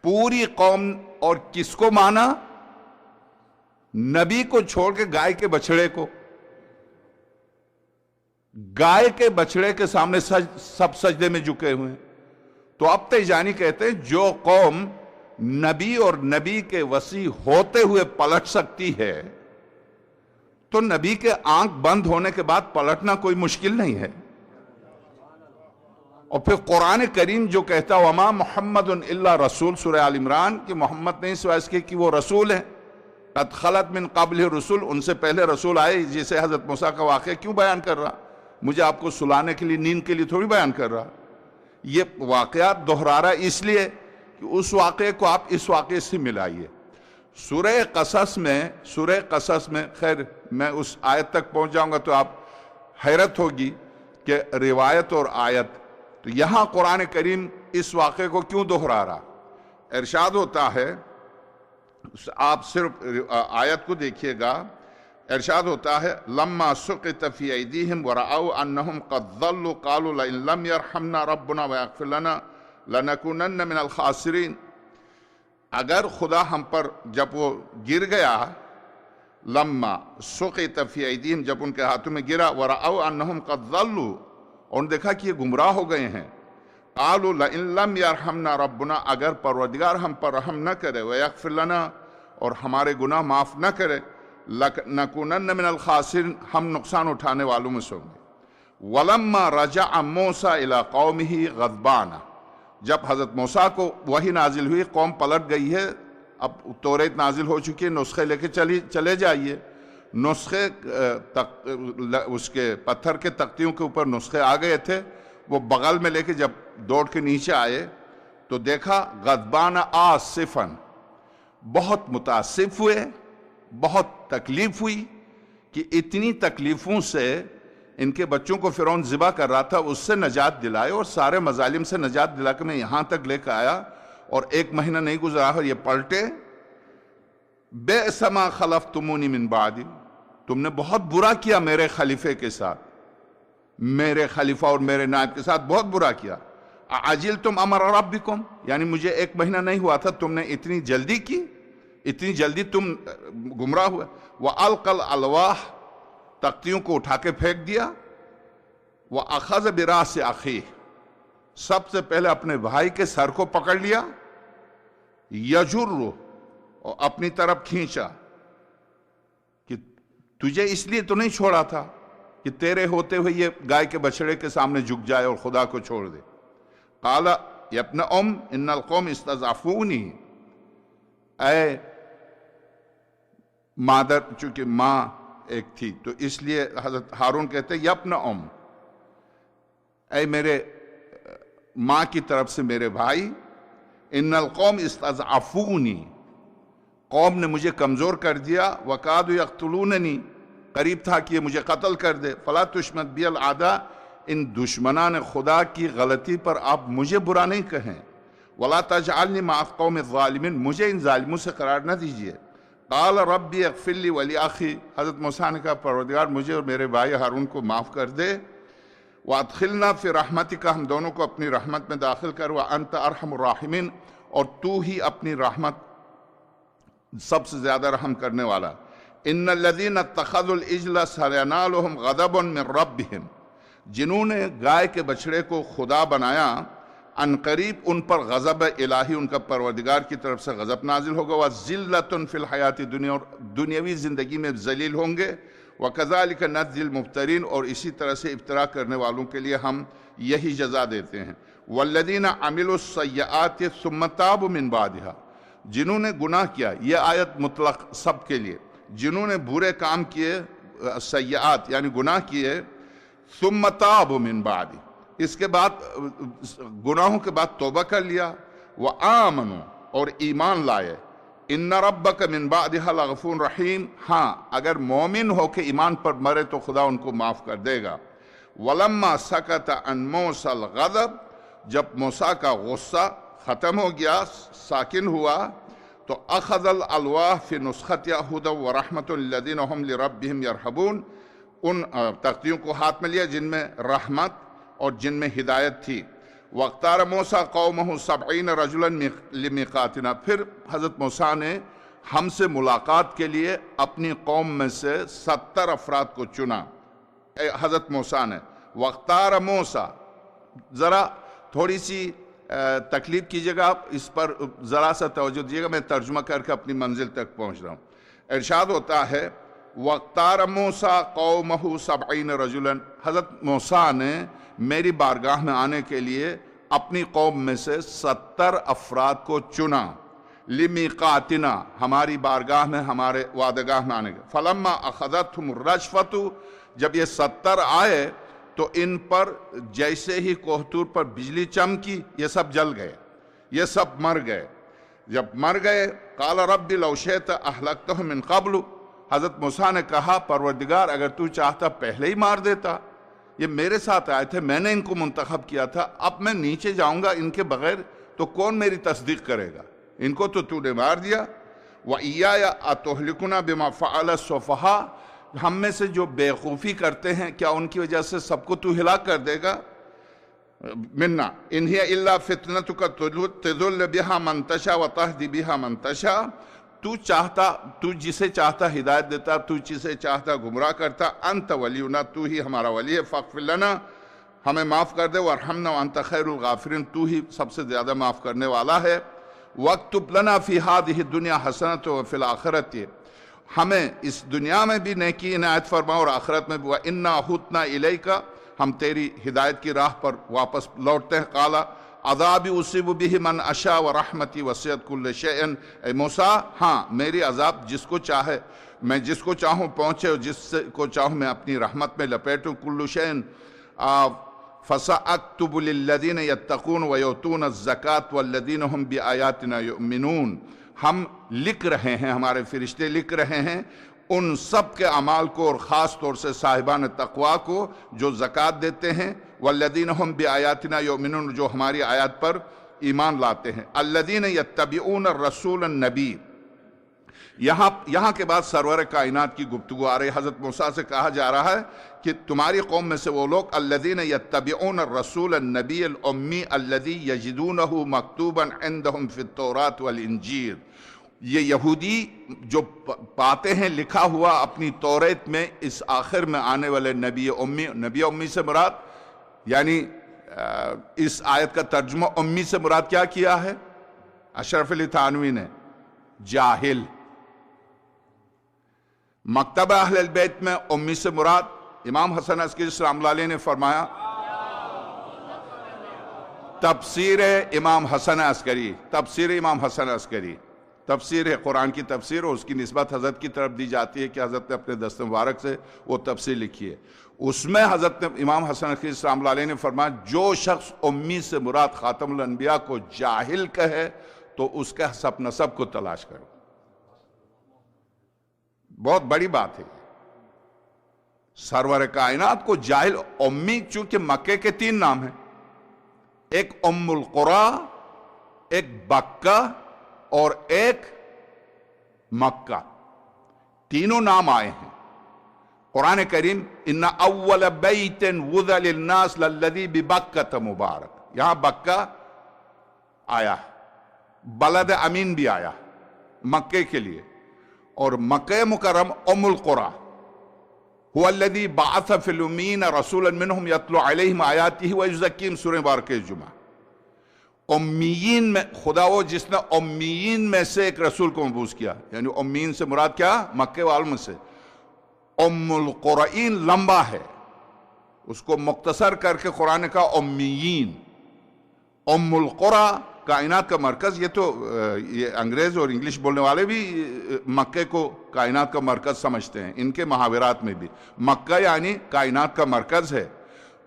پوری قوم. اور کس کو مانا؟ نبی کو چھوڑ کے گائے کے بچڑے کو. گائے کے بچڑے کے سامنے سب سجدے میں جھکے ہوئے ہیں. تو اب تیجانی کہتے ہیں جو قوم نبی اور نبی کے وسیع ہوتے ہوئے پلٹ سکتی ہے تو نبی کے آنکھ بند ہونے کے بعد پلٹنا کوئی مشکل نہیں ہے. اور پھر قرآن کریم جو کہتا وما محمد الا رسول، سورہ آل عمران، کہ محمد نہیں سوائے اس کے کہ وہ رسول ہیں. قد خلت من قبل رسول، ان سے پہلے رسول آئے. جسے حضرت موسیٰ کا واقعہ کیوں بیان کر رہا؟ مجھے آپ کو سلانے کے لیے، نیند کے لیے تھوڑی بیان کر رہا. یہ واقعات دہرا رہا اس لیے کہ اس واقعے کو آپ اس واقعے سے ملائیے. سورہ قصص میں خیر میں اس آیت تک پہنچ جاؤں گا تو آپ حیرت ہوگی کہ روایت اور آیت. تو یہاں قرآن کریم اس واقعے کو کیوں دہرا رہا؟ ارشاد ہوتا ہے، آپ صرف آیت کو دیکھیے گا. ارشاد ہوتا ہے لما سقط فی ایدیہم ورأوا انہم قد ضلوا قالوا لئن لم یرحمنا ربنا ویغفر لنا لنکونن من الخاسرین. اگر خدا ہم پر، جب وہ گر گیا، لما سقط فی ایدیہم، جب ان کے ہاتھوں میں گرا، ورأوا انہم قد ضلوا، اور دیکھا کہ یہ گمراہ ہو گئے ہیں، قالوا لئن لم یرحمنا ربنا، اگر پروردگار ہم پر رحم نہ کرے، ویغفر لنا، اور ہمارے گناہ معاف نہ کرے، لنکونن من الخاسرین، ہم نقصان اٹھانے والوں میں سے ہوں گے. ولما رجع موسیٰ الی قومہ غضبان، جب حضرت موسیٰ کو وحی نازل ہوئی، قوم پلٹ گئی ہے، اب توریت نازل ہو چکی ہے، نسخے لے کے چلے جائیے. نسخے اس کے پتھر کے تختیوں کے اوپر نسخے آ گئے تھے، وہ بغل میں لے کے جب دوڑ کے نیچے آئے تو دیکھا غضبان آصفاً، بہت متاسف ہوئے، بہت تکلیف ہوئی کہ اتنی تکلیفوں سے ان کے بچوں کو فرعون ذبح کر رہا تھا، اس سے نجات دلائے اور سارے مظالم سے نجات دلا کے میں یہاں تک لے کے آیا، اور 1 مہینہ نہیں گزرا اور یہ پلٹے. بئس ما خلفتمونی من بعدی، تم نے بہت برا کیا میرے خلیفے کے ساتھ، میرے خلیفہ اور میرے نائب کے ساتھ بہت برا کیا. عجلتم امر ربکم، یعنی مجھے 1 مہینہ نہیں ہوا تھا، تم نے اتنی جلدی کی، اتنی جلدی تم گمراہ ہوئے. وَأَلْقَ الْأَلْوَاحَ، تختیوں کو اٹھا کے پھینک دیا. وَأَخَذَ بِرَأْسِ أَخِيهِ، سب سے پہلے اپنے بھائی کے سر کو پکڑ لیا. يَجُرُّ، اور اپنی طرف کھینچا کہ تجھے اس لیے تو نہیں چھوڑا تھا کہ تیرے ہوتے ہوئے یہ گائے کے بچڑے کے سامنے جھک جائے اور خدا کو چھوڑ دے. قال یا ابن ام ان القوم استضعفونی، اے مادر، چونکہ ماں ایک تھی تو اس لیے حضرت ہارون کہتے یا ابن ام، اے میرے ماں کی طرف سے میرے بھائی، ان القوم استضعفونی، قوم نے مجھے کمزور کر دیا. وَقَادُوا يَقْتُلُونَنِي، قریب تھا کہ یہ مجھے قتل کر دے. فَلَا تُشْمَتْ بِيَ الْعَدَىٰ، ان دشمنان خدا کی غلطی پر آپ مجھے برا نہیں کہیں. وَلَا تَجْعَلْنِي مَعَ الْقَوْمِ الظَّالِمِينَ، مجھے ان ظالموں سے قرار نہ دیجئے. قَالَ رَبِّ اغْفِرْ لِي وَلِأَخِي، حضرت موسیٰ نے کہا پروردگار مجھے اور میرے بھائی ہارون کو معاف کر دے. وَأَدْخِلْنَا فِي رَحْمَتِكَ، ہم دونوں کو اپنی رحمت میں داخل کر. وَأَنْتَ أَرْحَمُ الرَّاحِمِينَ، اور تو ہی اپنی رحمت سب سے زیادہ رحم کرنے والا. ان الذین اتخذوا العجل سینالهم غضب من ربهم، جنہوں نے گائے کے بچڑے کو خدا بنایا، ان قریب ان پر غضب الہی، ان کا پروردگار کی طرف سے غضب نازل ہوگا. وذلۃ فی الحیات الدنیا، اور دنیاوی زندگی میں ذلیل ہوں گے. وکذالک نجزی المفترین، اور اسی طرح سے افطرا کرنے والوں کے لیے ہم یہی جزا دیتے ہیں. والذین عملوا السیئات ثم تابوا من بعدها، جنہوں نے گناہ کیا، یہ آیت مطلق سب کے لیے، جنہوں نے برے کام کیے، سیئات یعنی گناہ کیے، ثم تابوا من بعد، اس کے بعد گناہوں کے بعد توبہ کر لیا. وآمنوا، اور ایمان لائے. ان ربک من بعدها لغفور رحیم، ہاں اگر مومن ہو کے ایمان پر مرے تو خدا ان کو معاف کر دے گا. ولما سکت عن موسیٰ الغضب، جب موسیٰ کا غصہ ختم ہو گیا، ساکن ہوا، تو اخذ الالواح فی نسختها ہدی ورحمۃ للذین هم لربهم یرہبون، ان تختیوں کو ہاتھ میں لیا جن میں رحمت اور جن میں ہدایت تھی. واختار موسیٰ قومہ 70 رجلا لمیقاتنا، پھر حضرت موسیٰ نے ہم سے ملاقات کے لیے اپنی قوم میں سے 70 افراد کو چنا. حضرت موسیٰ نے واختار موسیٰ، ذرا تھوڑی سی تکلیف کیجیے گا، اس پر ذرا سا توجہ دیجیے گا، میں ترجمہ کر کے اپنی منزل تک پہنچ رہا ہوں۔ ارشاد ہوتا ہے وَاخْتَارَ مُوسَىٰ قَوْمَهُ 70 رَجُلًا، حضرت موسیٰ نے میری بارگاہ میں آنے کے لیے اپنی قوم میں سے 70 افراد کو چنا، لِمِيقَاتِنَا، ہماری بارگاہ میں، ہمارے وعدگاہ میں آنے کے۔ فَلَمَّا أَخَذَتْهُمُ الرَّجْفَةُ، جب یہ 70 آئے تو ان پر جیسے ہی کوہتور پر بجلی چمکی، یہ سب جل گئے، یہ سب مر گئے۔ جب مر گئے قال رب لو شئت اہلکتہم من قبل، حضرت موسیٰ نے کہا پروردگار اگر تو چاہتا پہلے ہی مار دیتا، یہ میرے ساتھ آئے تھے، میں نے ان کو منتخب کیا تھا، اب میں نیچے جاؤں گا ان کے بغیر تو کون میری تصدیق کرے گا، ان کو تو نے مار دیا۔ وَإِيَّايَ أَتُهْلِكُنَا بِمَا فَعَلَ السُّفَهَاءُ، ہم میں سے جو بیوقوفی کرتے ہیں کیا ان کی وجہ سے سب کو تو ہلاک کر دے گا؟ منا ان ہی الا فتنتک تضل بها من تشاء وتهدی بها من تشاء، تو جسے چاہتا ہدایت دیتا، تو جسے چاہتا گمراہ کرتا، انت ولینا، تو ہی ہمارا ولی ہے، فاغفر لنا، ہمیں معاف کر دے، وارحمنا وانت خیر الغافرین، تو ہی سب سے زیادہ معاف کرنے والا ہے، واکتب لنا فی هذه الدنیا حسنۃ وفی الآخرۃ، ہمیں اس دنیا میں بھی نیکی عنایت فرما اور آخرت میں بھی، وَإِنَّا هُدْنَا إِلَيْكَ، ہم تیری ہدایت کی راہ پر واپس لوٹتے ہیں۔ قَالَ عَذَابِ أُصِيبُ بِهِ مَنْ أَشَاءُ وَرَحْمَتِي وَسِعَتْ كُلَّ شَيْءٍ، اے موسیٰ ہاں میری عذاب جس کو چاہے، میں جس کو چاہوں پہنچے اور جس کو چاہوں میں اپنی رحمت میں لپیٹوں، كُلُّ شَيْءٍ فَسَأَكْتُبُ لِلَّذِينَ يَتَّقُونَ وَيُؤْتُونَ الزَّكَاةَ وَالَّذِينَ هُمْ بِآيَاتِنَا يُؤْمِنُونَ، ہم لکھ رہے ہیں، ہمارے فرشتے لکھ رہے ہیں ان سب کے اعمال کو، اور خاص طور سے صاحبان تقویٰ کو جو زکوٰۃ دیتے ہیں، والذین ہم بآیاتنا یؤمنون، جو ہماری آیات پر ایمان لاتے ہیں، الذین یتبعون الرسول النبی، یہاں کے بعد سرور کائنات کی گفتگو آ رہی، حضرت موسیٰ سے کہا جا رہا ہے کہ تمہاری قوم میں سے وہ لوگ الذین یتبعون الرسول النبی الامی الذی یجدونہ مکتوبا عندہم فی التوراۃ والانجیل، یہ یہودی جو پاتے ہیں لکھا ہوا اپنی توریت میں اس آخر میں آنے والے نبی امی، نبی امی سے مراد، یعنی اس آیت کا ترجمہ امی سے مراد کیا کیا ہے اشرف علی تھانوی نے؟ جاہل۔ مکتب اہل البیت میں امی سے مراد امام حسن عسکری سلام اللہ علیہ نے فرمایا، تفسیر امام حسن عسکری، تفسیر امام حسن عسکری، تفسیر ہے قرآن کی تفسیر، اور اس کی نسبت حضرت کی طرف دی جاتی ہے کہ حضرت نے اپنے دست مبارک سے وہ تفسیر لکھی ہے، اس میں حضرت نے امام حسن عسکری سلام اللہ علیہ نے فرمایا جو شخص امی سے مراد خاتم الانبیاء کو جاہل کہے تو اس کا حسب نسب کو تلاش کرو۔ بہت بڑی بات ہے، سرور کائنات کو جاہل امی، چونکہ مکے کے 3 نام ہیں، ایک ام القرا، ایک بکہ اور ایک مکہ، تینوں نام آئے ہیں قرآن کریم، ان اول بیت وضع للناس للذی ببکۃ مبارک، یہاں بکہ آیا، بلد امین بھی آیا مکے کے لیے، اور مکہ مکرم ام القرا، هو الذی بعث فی الامیین رسولا منہم یتلو علیہم آیاتہ ویزکیہم، سورہ مبارکہ جمعہ۔ امیین میں خدا وہ جس نے امیین میں سے ایک رسول کو مبعوث کیا، یعنی امیین سے مراد کیا؟ مکے والوں میں سے۔ ام القرائین لمبا ہے، اس کو مختصر کر کے قرآن نے کہا امیین۔ ام القرا کائنات کا مرکز، یہ تو یہ انگریز اور انگلش بولنے والے بھی مکے کو کائنات کا مرکز سمجھتے ہیں، ان کے محاورات میں بھی مکہ یعنی کائنات کا مرکز ہے،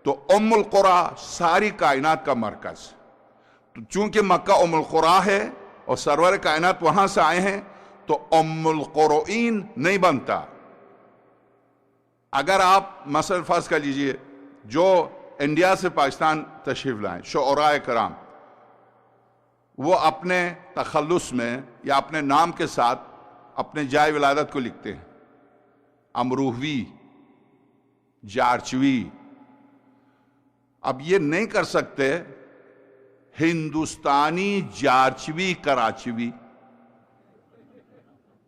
تو ام القرا ساری کائنات کا مرکز۔ چونکہ مکہ ام القرا ہے اور سرور کائنات وہاں سے آئے ہیں تو ام القرائین نہیں بنتا۔ اگر آپ مثلا فرض کر لیجئے جو انڈیا سے پاکستان تشریف لائیں، شعراء کرام، وہ اپنے تخلص میں یا اپنے نام کے ساتھ اپنے جائے ولادت کو لکھتے ہیں، امروہوی، جارچوی۔ اب یہ نہیں کر سکتے ہندوستانی جارچوی کراچوی،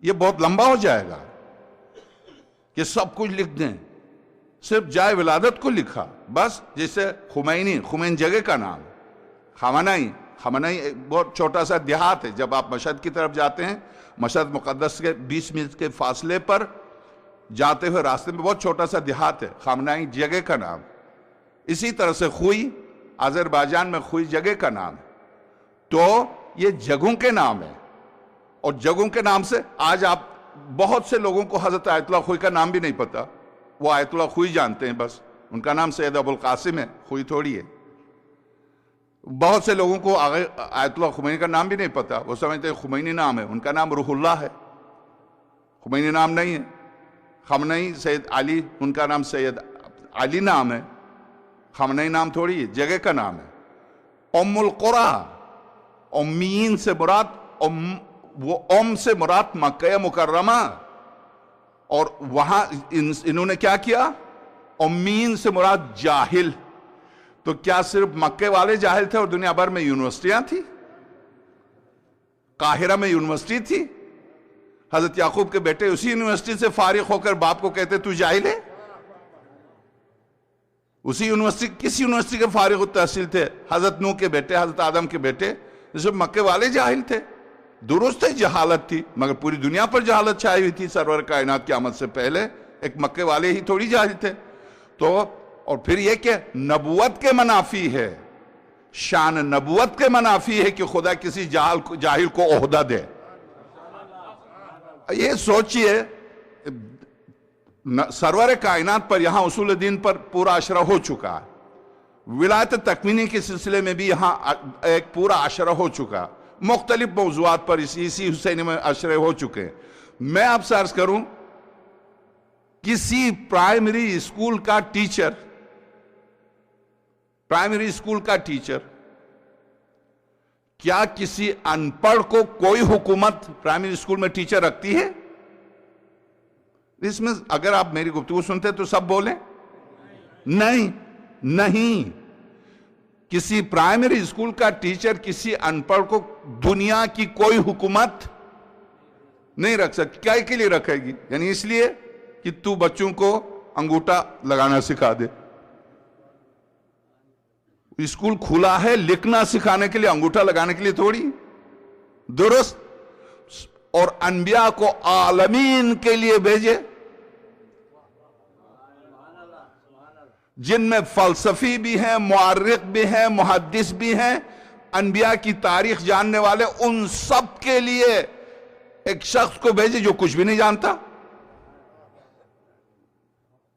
یہ بہت لمبا ہو جائے گا کہ سب کچھ لکھ دیں، صرف جائے ولادت کو لکھا بس، جیسے خمینی، خمین جگہ کا نام، خامنئی ایک بہت چھوٹا سا دیہات ہے. جب آپ مشہد کی طرف جاتے ہیں، مشہد مقدس کے 20 میل کے فاصلے پر جاتے ہوئے راستے میں بہت چھوٹا سا دیہات ہے، خامنئی جگہ کا نام. اسی طرح سے خوئی، آذربائیجان میں خوئی جگہ کا نام ہے. تو یہ جگہوں کے نام ہے، اور جگہوں کے نام سے آج آپ بہت سے لوگوں کو حضرت آیت اللہ خوئی کا نام بھی نہیں پتا. وہ آیت اللہ خوئی جانتے ہیں بس، ان کا نام سید ابو القاسم ہے، خوئی تھوڑی ہے. بہت سے لوگوں کو آیت اللہ خمینی کا نام بھی نہیں پتا، وہ سمجھتے ہیں خمینی نام ہے، ان کا نام روح اللہ ہے، خمینی نام نہیں ہے. خامنئی سید علی، ان کا نام سید علی نام ہے، خامنئی نام تھوڑی ہے، جگہ کا نام ہے. ام القرى، امیین سے مراد وہ ام سے مراد مکہ مکرمہ. اور وہاں انہوں نے کیا کیا؟ امیین سے مراد جاہل. تو کیا صرف مکے والے جاہل تھے اور دنیا بھر میں یونیورسٹیاں تھی؟ قاہرہ میں یونیورسٹی تھی، حضرت یعقوب کے بیٹے اسی یونیورسٹی سے فارغ ہو کر باپ کو کہتے تو جاہل ہے. اسی یونیورسٹی، کس یونیورسٹی کے فارغ التحصیل تھے؟ حضرت نوح کے بیٹے، حضرت آدم کے بیٹے. صرف مکے والے جاہل تھے. درست ہے جہالت تھی، مگر پوری دنیا پر جہالت چھائی ہوئی تھی. سرور کائنات کی آمد سے پہلے ایک مکے والے ہی تھوڑی جاہل تھے. تو اور پھر یہ کہ نبوت کے منافی ہے، شان نبوت کے منافی ہے کہ خدا کسی جاہل کو عہدہ دے. یہ سوچئے، سرور کائنات پر یہاں اصول دین پر پورا عشرہ ہو چکا ہے. ولایت تکوینی کے سلسلے میں بھی یہاں ایک پورا عشرہ ہو چکا. مختلف موضوعات پر اسی حسین میں عشرے ہو چکے ہیں. میں آپ سے عرض کروں، کسی پرائمری اسکول کا ٹیچر کیا کسی ان پڑھ کو کوئی حکومت پرائمری اسکول میں ٹیچر رکھتی ہے؟ اس میں اگر آپ میری گفتگو سنتے تو سب بولیں نہیں. کسی پرائمری اسکول کا ٹیچر کسی ان پڑھ کو دنیا کی کوئی حکومت نہیں رکھ سکتی. کیا کے لیے رکھے گی؟ یعنی اس لیے کہ تو بچوں کو انگوٹھا لگانا سکھا دے. اسکول کھلا ہے لکھنا سکھانے کے لیے، انگوٹھا لگانے کے لیے تھوڑی. درست. اور انبیاء کو عالمین کے لیے بھیجے، جن میں فلسفی بھی ہیں، معرخ بھی ہیں، محدث بھی ہیں، انبیاء کی تاریخ جاننے والے، ان سب کے لیے ایک شخص کو بھیجے جو کچھ بھی نہیں جانتا.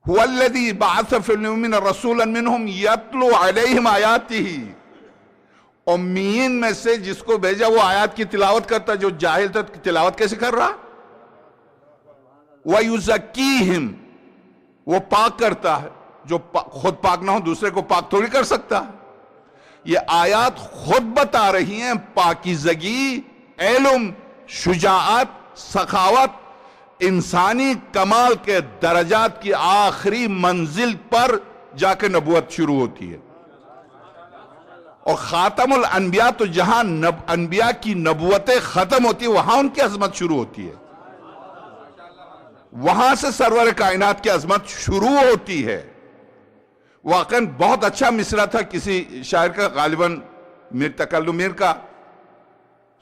هو الذي بعث في الأميين رسولا منهم يتلو عليهم آياته. امیین میں سے جس کو بھیجا وہ آیات کی تلاوت کرتا. جو جاہل تھا تلاوت کیسے کر رہا؟ وَيُزَكِّيهِمْ، وہ پاک کرتا ہے. جو خود پاک نہ ہو دوسرے کو پاک تھوڑی کر سکتا ہے. یہ آیات خود بتا رہی ہیں پاکیزگی، علم، شجاعت، سخاوت، انسانی کمال کے درجات کی آخری منزل پر جا کے نبوت شروع ہوتی ہے. اور خاتم الانبیاء تو جہاں انبیاء کی نبوتیں ختم ہوتی ہے وہاں ان کی عظمت شروع ہوتی ہے. وہاں سے سرور کائنات کی عظمت شروع ہوتی ہے. واقعاً بہت اچھا مصرع تھا کسی شاعر کا، غالباً میر تکلم میر کا.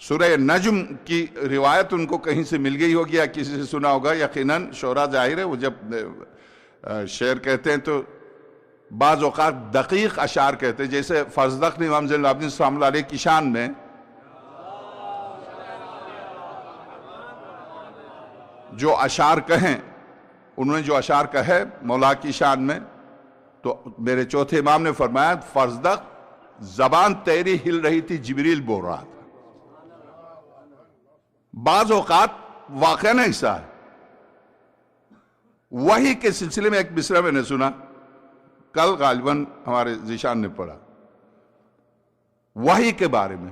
سورہ نجم کی روایت ان کو کہیں سے مل گئی ہوگی یا کسی سے سنا ہوگا یقیناً. شعراء ظاہر ہے وہ جب شعر کہتے ہیں تو بعض اوقات دقیق اشعار کہتے ہیں. جیسے فضلق نے امام زین العابدین صلی اللہ علیہ کی شان میں جو اشعار کہیں، انہوں نے جو اشعار کہے مولا کی شان میں، تو میرے چوتھے امام نے فرمایا فضلق زبان تیری ہل رہی تھی، جبریل بول رہا تھا. بعض اوقات واقعہ نہ ایسا ہے. وحی کے سلسلے میں ایک مصرع میں نے سنا، کل غالباً ہمارے ذیشان نے پڑھا وحی کے بارے میں.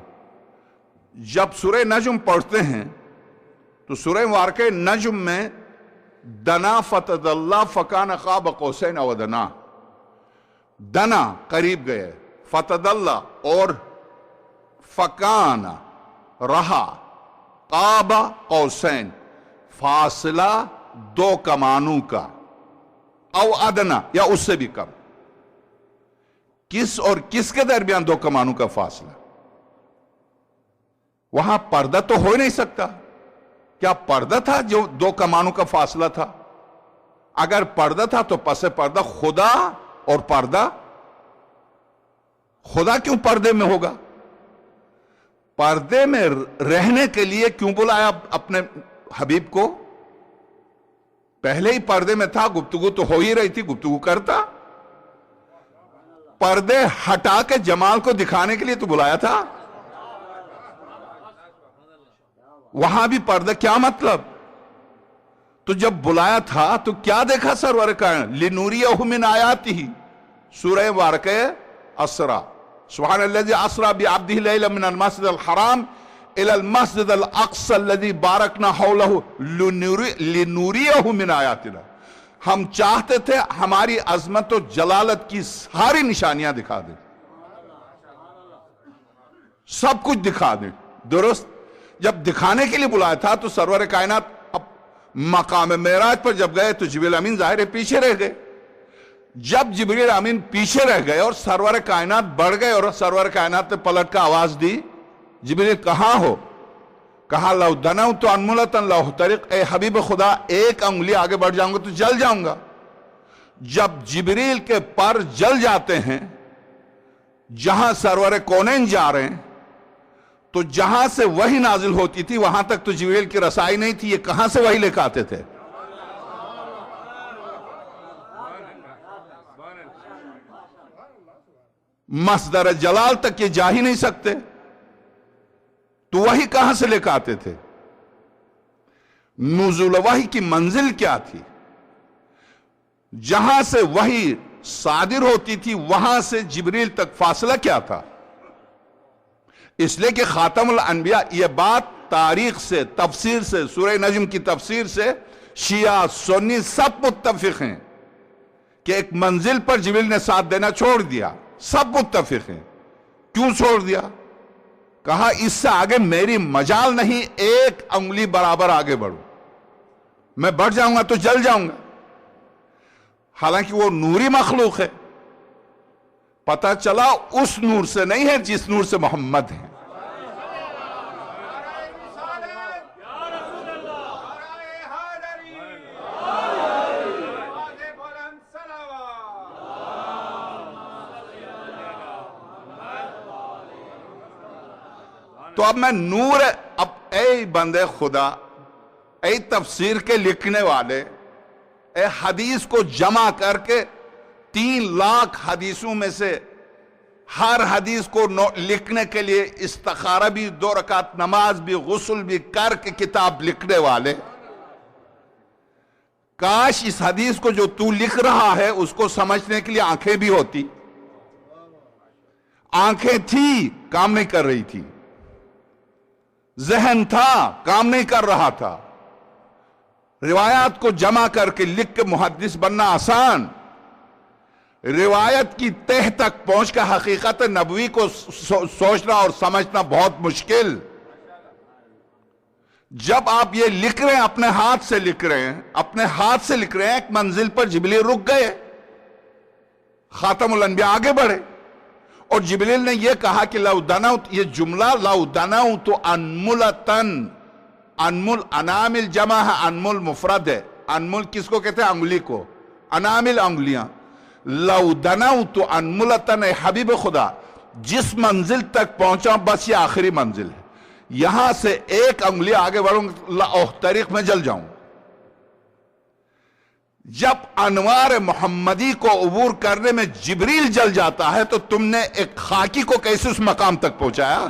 جب سورہ نجم پڑھتے ہیں تو سورہ مبارکہ نجم میں دنا فتدلی فکان قاب قوسین او ادنی، دنا قریب گئے، فتدلی اور فکان رہا، قاب قوسین فاصلہ 2 کمانوں کا، او ادنا یا اس سے بھی کم. کس اور کس کے درمیان 2 کمانوں کا فاصلہ؟ وہاں پردہ تو ہو ہی نہیں سکتا. کیا پردہ تھا جو دو کمانوں کا فاصلہ تھا؟ اگر پردہ تھا تو پس پردہ خدا اور پردہ. خدا کیوں پردے میں ہوگا؟ پردے میں رہنے کے لیے کیوں بلایا اپنے حبیب کو؟ پہلے ہی پردے میں تھا، گفتگو تو ہو ہی رہی تھی، گفتگو کرتا. پردے ہٹا کے جمال کو دکھانے کے لیے تو بلایا تھا. وہاں بھی پردہ کیا مطلب؟ تو جب بلایا تھا تو کیا دیکھا سرور کائنات؟ لِنُرِيَهُ مِنْ آیَاتِهِ سورہ مبارکہ اسرا. سبحان الذی اسرا بعبدہ لیلا من المسجد الحرام الى المسجد الاقصى الذی بارکنا حولہ لِنُرِيَهُ مِنْ آیاتنا. ہم چاہتے تھے ہماری عظمت و جلالت کی ساری نشانیاں دکھا دیں، سب کچھ دکھا دیں. درست جب دکھانے کے لیے بلایا تھا تو سرور کائنات اب مقام معراج پر جب گئے تو جبریل امین ظاہر پیچھے رہ گئے. جب جبریل امین پیچھے رہ گئے اور سرور کائنات بڑھ گئے اور سرور کائنات نے پلٹ کا آواز دی، جبریل کہاں ہو؟ کہا لو دنوت انملۃ لاحترق، اے حبیب خدا ایک انگلی آگے بڑھ جاؤں گا تو جل جاؤں گا. جب جبریل کے پر جل جاتے ہیں جہاں سرور کونین جا رہے ہیں، تو جہاں سے وحی نازل ہوتی تھی وہاں تک تو جبریل کی رسائی نہیں تھی. یہ کہاں سے وحی لے کے آتے تھے؟ مصدر جلال تک یہ جا ہی نہیں سکتے، تو وحی کہاں سے لے کے آتے تھے؟ نزول وحی کی منزل کیا تھی؟ جہاں سے وحی صادر ہوتی تھی وہاں سے جبریل تک فاصلہ کیا تھا؟ اس لیے کہ خاتم الانبیاء، یہ بات تاریخ سے، تفسیر سے، سورہ نجم کی تفسیر سے شیعہ سنی سب متفق ہیں کہ ایک منزل پر جبریل نے ساتھ دینا چھوڑ دیا. سب متفق ہیں. کیوں چھوڑ دیا؟ کہا اس سے آگے میری مجال نہیں، ایک انگلی برابر آگے بڑھو، میں بڑھ جاؤں گا تو جل جاؤں گا. حالانکہ وہ نوری مخلوق ہے. پتہ چلا اس نور سے نہیں ہے جس نور سے محمد ہیں. تو اب میں نور، اب اے بندے خدا، اے تفسیر کے لکھنے والے، اے حدیث کو جمع کر کے 3 لاکھ حدیثوں میں سے ہر حدیث کو لکھنے کے لیے استخارہ بھی، 2 رکعت نماز بھی، غسل بھی کر کے کتاب لکھنے والے، کاش اس حدیث کو جو تو لکھ رہا ہے اس کو سمجھنے کے لیے آنکھیں بھی ہوتی. آنکھیں تھی کام نہیں کر رہی تھی، ذہن تھا کام نہیں کر رہا تھا. روایات کو جمع کر کے لکھ کے محدث بننا آسان، روایت کی تہ تک پہنچ کے حقیقت نبوی کو سوچنا اور سمجھنا بہت مشکل. جب آپ یہ لکھ رہے ہیں، اپنے ہاتھ سے لکھ رہے ہیں، اپنے ہاتھ سے لکھ رہے ہیں، ایک منزل پر جبریل رک گئے، خاتم الانبیاء آگے بڑھے، اور جبریل نے یہ کہا کہ لو دنوت، یہ جملہ لو دنوت انملتن، انمل انامل جمع ہے، انمل مفرد ہے. انمل کس کو کہتے ہیں؟ انگلی کو. انامل انگلیاں. لو دنوت انملتن، اے حبیب خدا جس منزل تک پہنچا بس یہ آخری منزل ہے، یہاں سے ایک انگلی آگے بڑھوں لاحترق میں جل جاؤں. جب انوار محمدی کو عبور کرنے میں جبریل جل جاتا ہے تو تم نے ایک خاکی کو کیسے اس مقام تک پہنچایا؟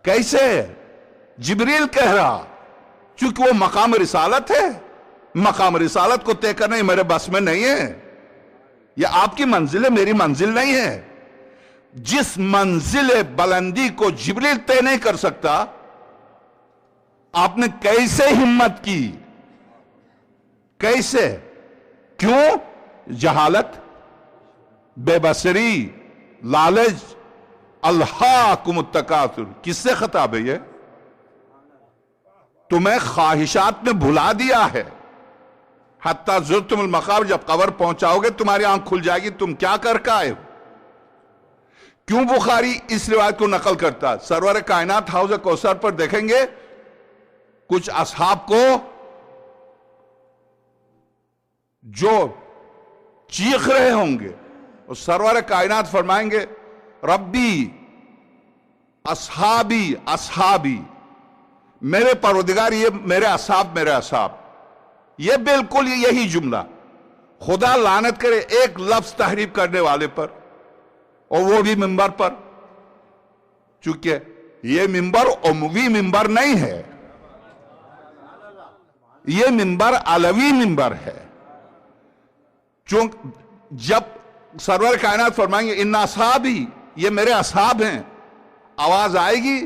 کیسے؟ جبریل کہہ رہا، چونکہ وہ مقام رسالت ہے. مقام رسالت کو طے کرنا میرے بس میں نہیں ہے. یہ آپ کی منزل ہے، میری منزل نہیں ہے. جس منزل بلندی کو جبریل طے نہیں کر سکتا، آپ نے کیسے ہمت کی؟ کیسے؟ کیوں؟ جہالت، بے بصری، لالچ. الہاکم التکاثر کس سے خطاب ہے یہ؟ تمہیں خواہشات میں بھلا دیا ہے. حتی زرتم المقابر، جب قبر پہنچاؤ گے تمہاری آنکھ کھل جائے گی تم کیا کر کے آئے ہو۔ کیوں بخاری اس روایت کو نقل کرتا ہے؟ سرور کائنات حوض کوثر پر دیکھیں گے کچھ اصحاب کو جو چیخ رہے ہوں گے، اور سرور کائنات فرمائیں گے ربی اصحابی اصحابی، میرے پروردگار یہ میرے اصحاب میرے اصحاب۔ یہ بالکل یہی جملہ، خدا لعنت کرے ایک لفظ تحریف کرنے والے پر، اور وہ بھی منبر پر، چونکہ یہ منبر عموی منبر نہیں ہے، یہ منبر علوی منبر ہے۔ چونکہ جب سرور کائنات فرمائیں گے ان اصحابی، یہ میرے اصحاب ہیں، آواز آئے گی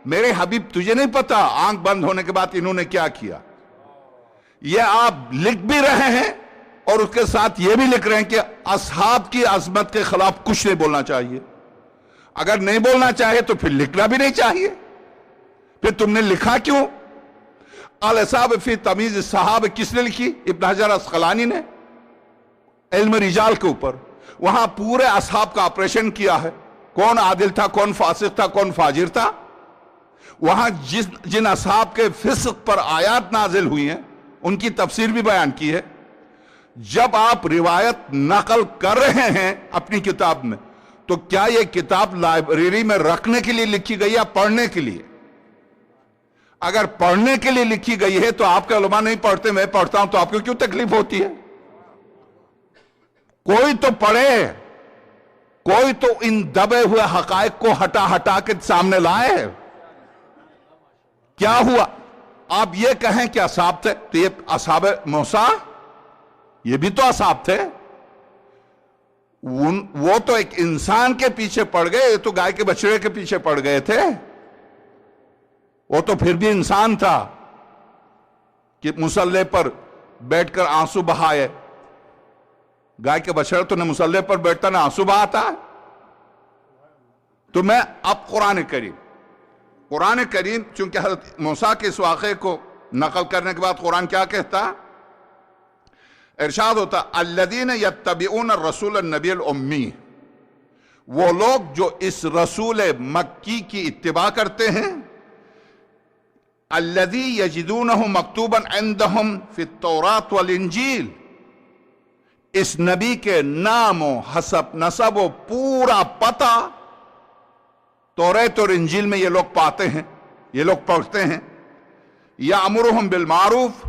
میرے حبیب تجھے نہیں پتا آنکھ بند ہونے کے بعد انہوں نے کیا کیا۔ یہ آپ لکھ بھی رہے ہیں اور اس کے ساتھ یہ بھی لکھ رہے ہیں کہ اصحاب کی عظمت کے خلاف کچھ نہیں بولنا چاہیے۔ اگر نہیں بولنا چاہیے تو پھر لکھنا بھی نہیں چاہیے، پھر تم نے لکھا کیوں؟ الاصحاب فی تمیز الصحابہ کس نے لکھی؟ ابن حجر عسقلانی نے، علم رجال کے اوپر۔ وہاں پورے اصحاب کا آپریشن کیا ہے، کون عادل تھا، کون فاسق تھا، کون فاجر تھا۔ وہاں جن اصحاب کے فسق پر آیات نازل ہوئی ہیں ان کی تفسیر بھی بیان کی ہے۔ جب آپ روایت نقل کر رہے ہیں اپنی کتاب میں تو کیا یہ کتاب لائبریری میں رکھنے کے لیے لکھی گئی یا پڑھنے کے لیے؟ اگر پڑھنے کے لیے لکھی گئی ہے تو آپ کے علماء نہیں پڑھتے، میں پڑھتا ہوں، تو آپ کو کیوں تکلیف ہوتی ہے؟ کوئی تو پڑھے، کوئی تو ان دبے ہوئے حقائق کو ہٹا کے سامنے لائے۔ کیا ہوا؟ آپ یہ کہیں کہ اصحاب تھے، تو یہ اصحاب موسیٰ یہ بھی تو اصحاب تھے، وہ تو ایک انسان کے پیچھے پڑ گئے، یہ تو گائے کے بچڑے کے پیچھے پڑ گئے تھے، وہ تو پھر بھی انسان تھا کہ مصلی پر بیٹھ کر آنسو بہائے۔ گائے کے بچڑے تو نہ مصلی پر بیٹھتا نہ آنسو بہاتا۔ تو میں اب قرآن کریم چونکہ حضرت موسیٰ کے اس واقعے کو نقل کرنے کے بعد قرآن کیا کہتا؟ ارشاد ہوتا الذین یتبعون الرسول النبی الامی، وہ لوگ جو اس رسول مکی کی اتباع کرتے ہیں، الذی یجدونہ مکتوبا عندہم فی التوراۃ والانجیل، اس نبی کے نام و حسب نسب و پورا پتہ توریت اور انجیل میں یہ لوگ پاتے ہیں، یہ لوگ پڑھتے ہیں۔ یامرہم بالمعروف،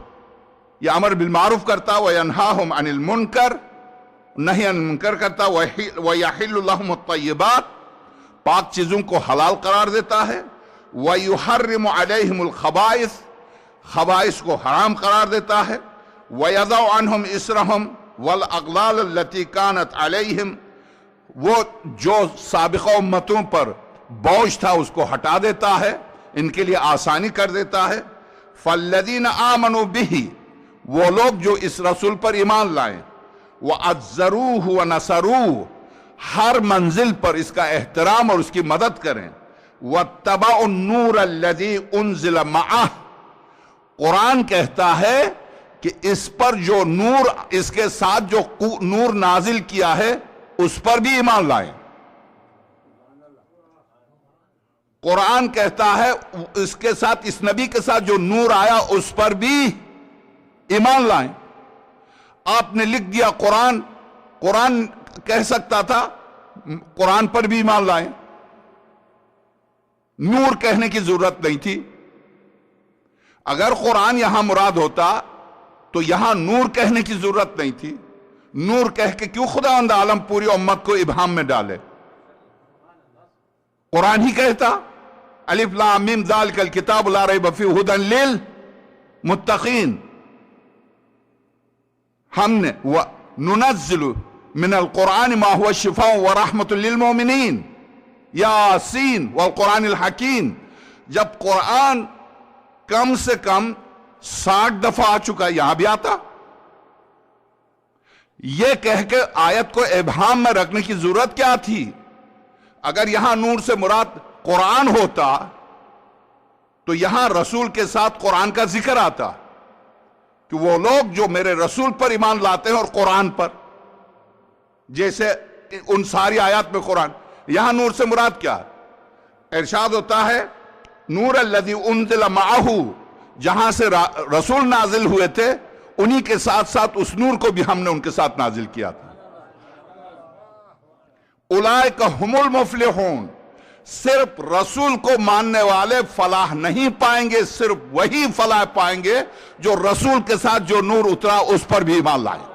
یہ امر بالمعروف کرتا، وینہاہم عن المنکر، نہی عن المنکر کرتا، ویحل لہم الطیبات، پاک چیزوں کو حلال قرار دیتا ہے، ویحرم علیہم الخبائث، خبائث کو حرام قرار دیتا ہے، ویضع عنہم اسرہم والاغلال التي كانت علیہم، وہ جو سابقہ امتوں پر بوجھ تھا اس کو ہٹا دیتا ہے، ان کے لیے آسانی کر دیتا ہے۔ فالذین آمنوا بہ، وہ لوگ جو اس رسول پر ایمان لائیں، وعزروہ ونصروہ، ہر منزل پر اس کا احترام اور اس کی مدد کریں، واتبعوا النور الذی انزل معہ، قرآن کہتا ہے کہ اس پر جو نور، اس کے ساتھ جو نور نازل کیا ہے اس پر بھی ایمان لائیں۔ قرآن کہتا ہے اس کے ساتھ، اس نبی کے ساتھ جو نور آیا اس پر بھی ایمان لائیں۔ آپ نے لکھ دیا قرآن کہہ سکتا تھا قرآن پر بھی ایمان لائیں، نور کہنے کی ضرورت نہیں تھی۔ اگر قرآن یہاں مراد ہوتا تو یہاں نور کہنے کی ضرورت نہیں تھی۔ نور کہہ کے کیوں خداوند عالم پوری امت کو ابہام میں ڈالے؟ قرآن ہی کہتا الف لام میم ذالک الکتاب لا ریب فیہ ھدی للمتقین۔ ہم نے ننزل من القرآن ما هو شفاء ورحمۃ للمؤمنین یاسین والقرآن الحکیم۔ جب قرآن کم سے کم 60 دفعہ آ چکا ہے، یہاں بھی آتا۔ یہ کہہ کے آیت کو ابہام میں رکھنے کی ضرورت کیا تھی؟ اگر یہاں نور سے مراد قرآن ہوتا تو یہاں رسول کے ساتھ قرآن کا ذکر آتا کہ وہ لوگ جو میرے رسول پر ایمان لاتے ہیں اور قرآن پر، جیسے ان ساری آیات میں قرآن، یہاں نور سے مراد کیا ہے؟ ارشاد ہوتا ہے نور الذی انزل معہ، جہاں سے رسول نازل ہوئے تھے انہی کے ساتھ ساتھ اس نور کو بھی ہم نے ان کے ساتھ نازل کیا تھا۔ اولئک ھم المفلحون، صرف رسول کو ماننے والے فلاح نہیں پائیں گے، صرف وہی فلاح پائیں گے جو رسول کے ساتھ جو نور اترا اس پر بھی ایمان لائے۔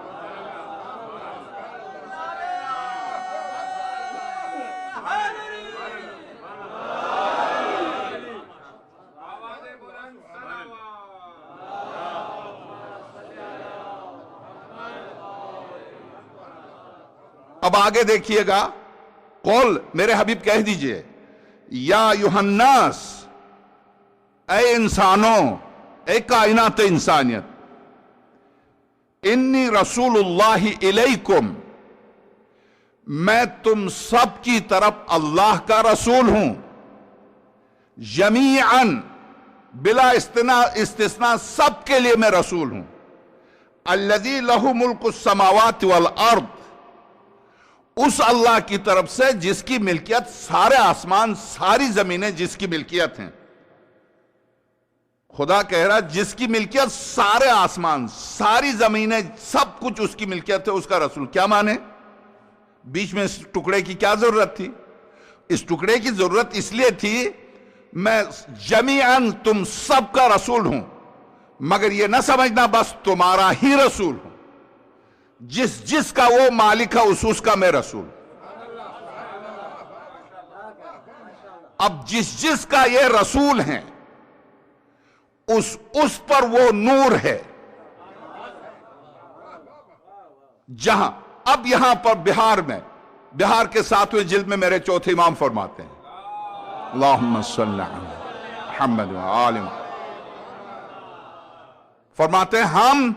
اب آگے دیکھیے گا، قول میرے حبیب کہہ دیجئے یا ایھا الناس، اے انسانوں، اے کائنات انسانیت، انی رسول اللہ الیکم، میں تم سب کی طرف اللہ کا رسول ہوں، جمیعاً بلا استثناء سب کے لیے میں رسول ہوں، الذی لہ ملک السماوات والارض، اس اللہ کی طرف سے جس کی ملکیت سارے آسمان ساری زمینیں جس کی ملکیت ہیں۔ خدا کہہ رہا جس کی ملکیت سارے آسمان ساری زمینیں سب کچھ اس کی ملکیت ہے، اس کا رسول۔ کیا مانے؟ بیچ میں اس ٹکڑے کی کیا ضرورت تھی؟ اس ٹکڑے کی ضرورت اس لیے تھی میں جمیعاً تم سب کا رسول ہوں، مگر یہ نہ سمجھنا بس تمہارا ہی رسول ہوں، جس کا وہ مالک ہے اس کا میں رسول۔ اب جس کا یہ رسول ہیں اس پر وہ نور ہے، جہاں اب یہاں پر بہار کے 7ویں جلد میں میرے چوتھے امام فرماتے ہیں اللہم صلی علی محمد وآل محمد، فرماتے ہیں ہم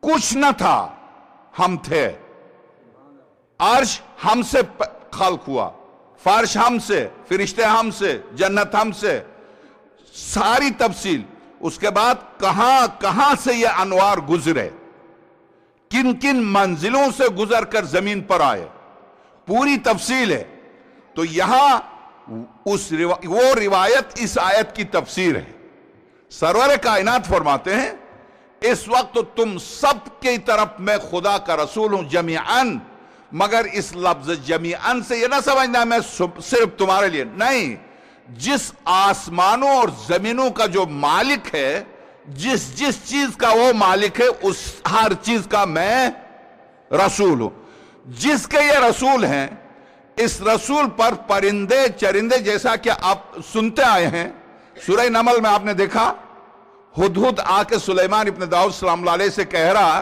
کچھ نہ تھا، ہم تھے، عرش ہم سے خلق ہوا، فرش ہم سے، فرشتے ہم سے، جنت ہم سے، ساری تفصیل۔ اس کے بعد کہاں سے یہ انوار گزرے، کن کن منزلوں سے گزر کر زمین پر آئے، پوری تفصیل ہے۔ تو یہاں وہ روایت اس آیت کی تفسیر ہے۔ سرور کائنات فرماتے ہیں اس وقت تم سب کی طرف میں خدا کا رسول ہوں جمیعاً، مگر اس لفظ جمیعاً سے یہ نہ سمجھنا میں صرف تمہارے لیے، نہیں، جس آسمانوں اور زمینوں کا جو مالک ہے، جس چیز کا وہ مالک ہے، اس ہر چیز کا میں رسول ہوں۔ جس کے یہ رسول ہیں، اس رسول پر پرندے چرندے، جیسا کہ آپ سنتے آئے ہیں سورہ نمل میں آپ نے دیکھا، ہدہد آ کے سلیمان ابن داؤد سلام اللہ علیہ سے کہہ رہا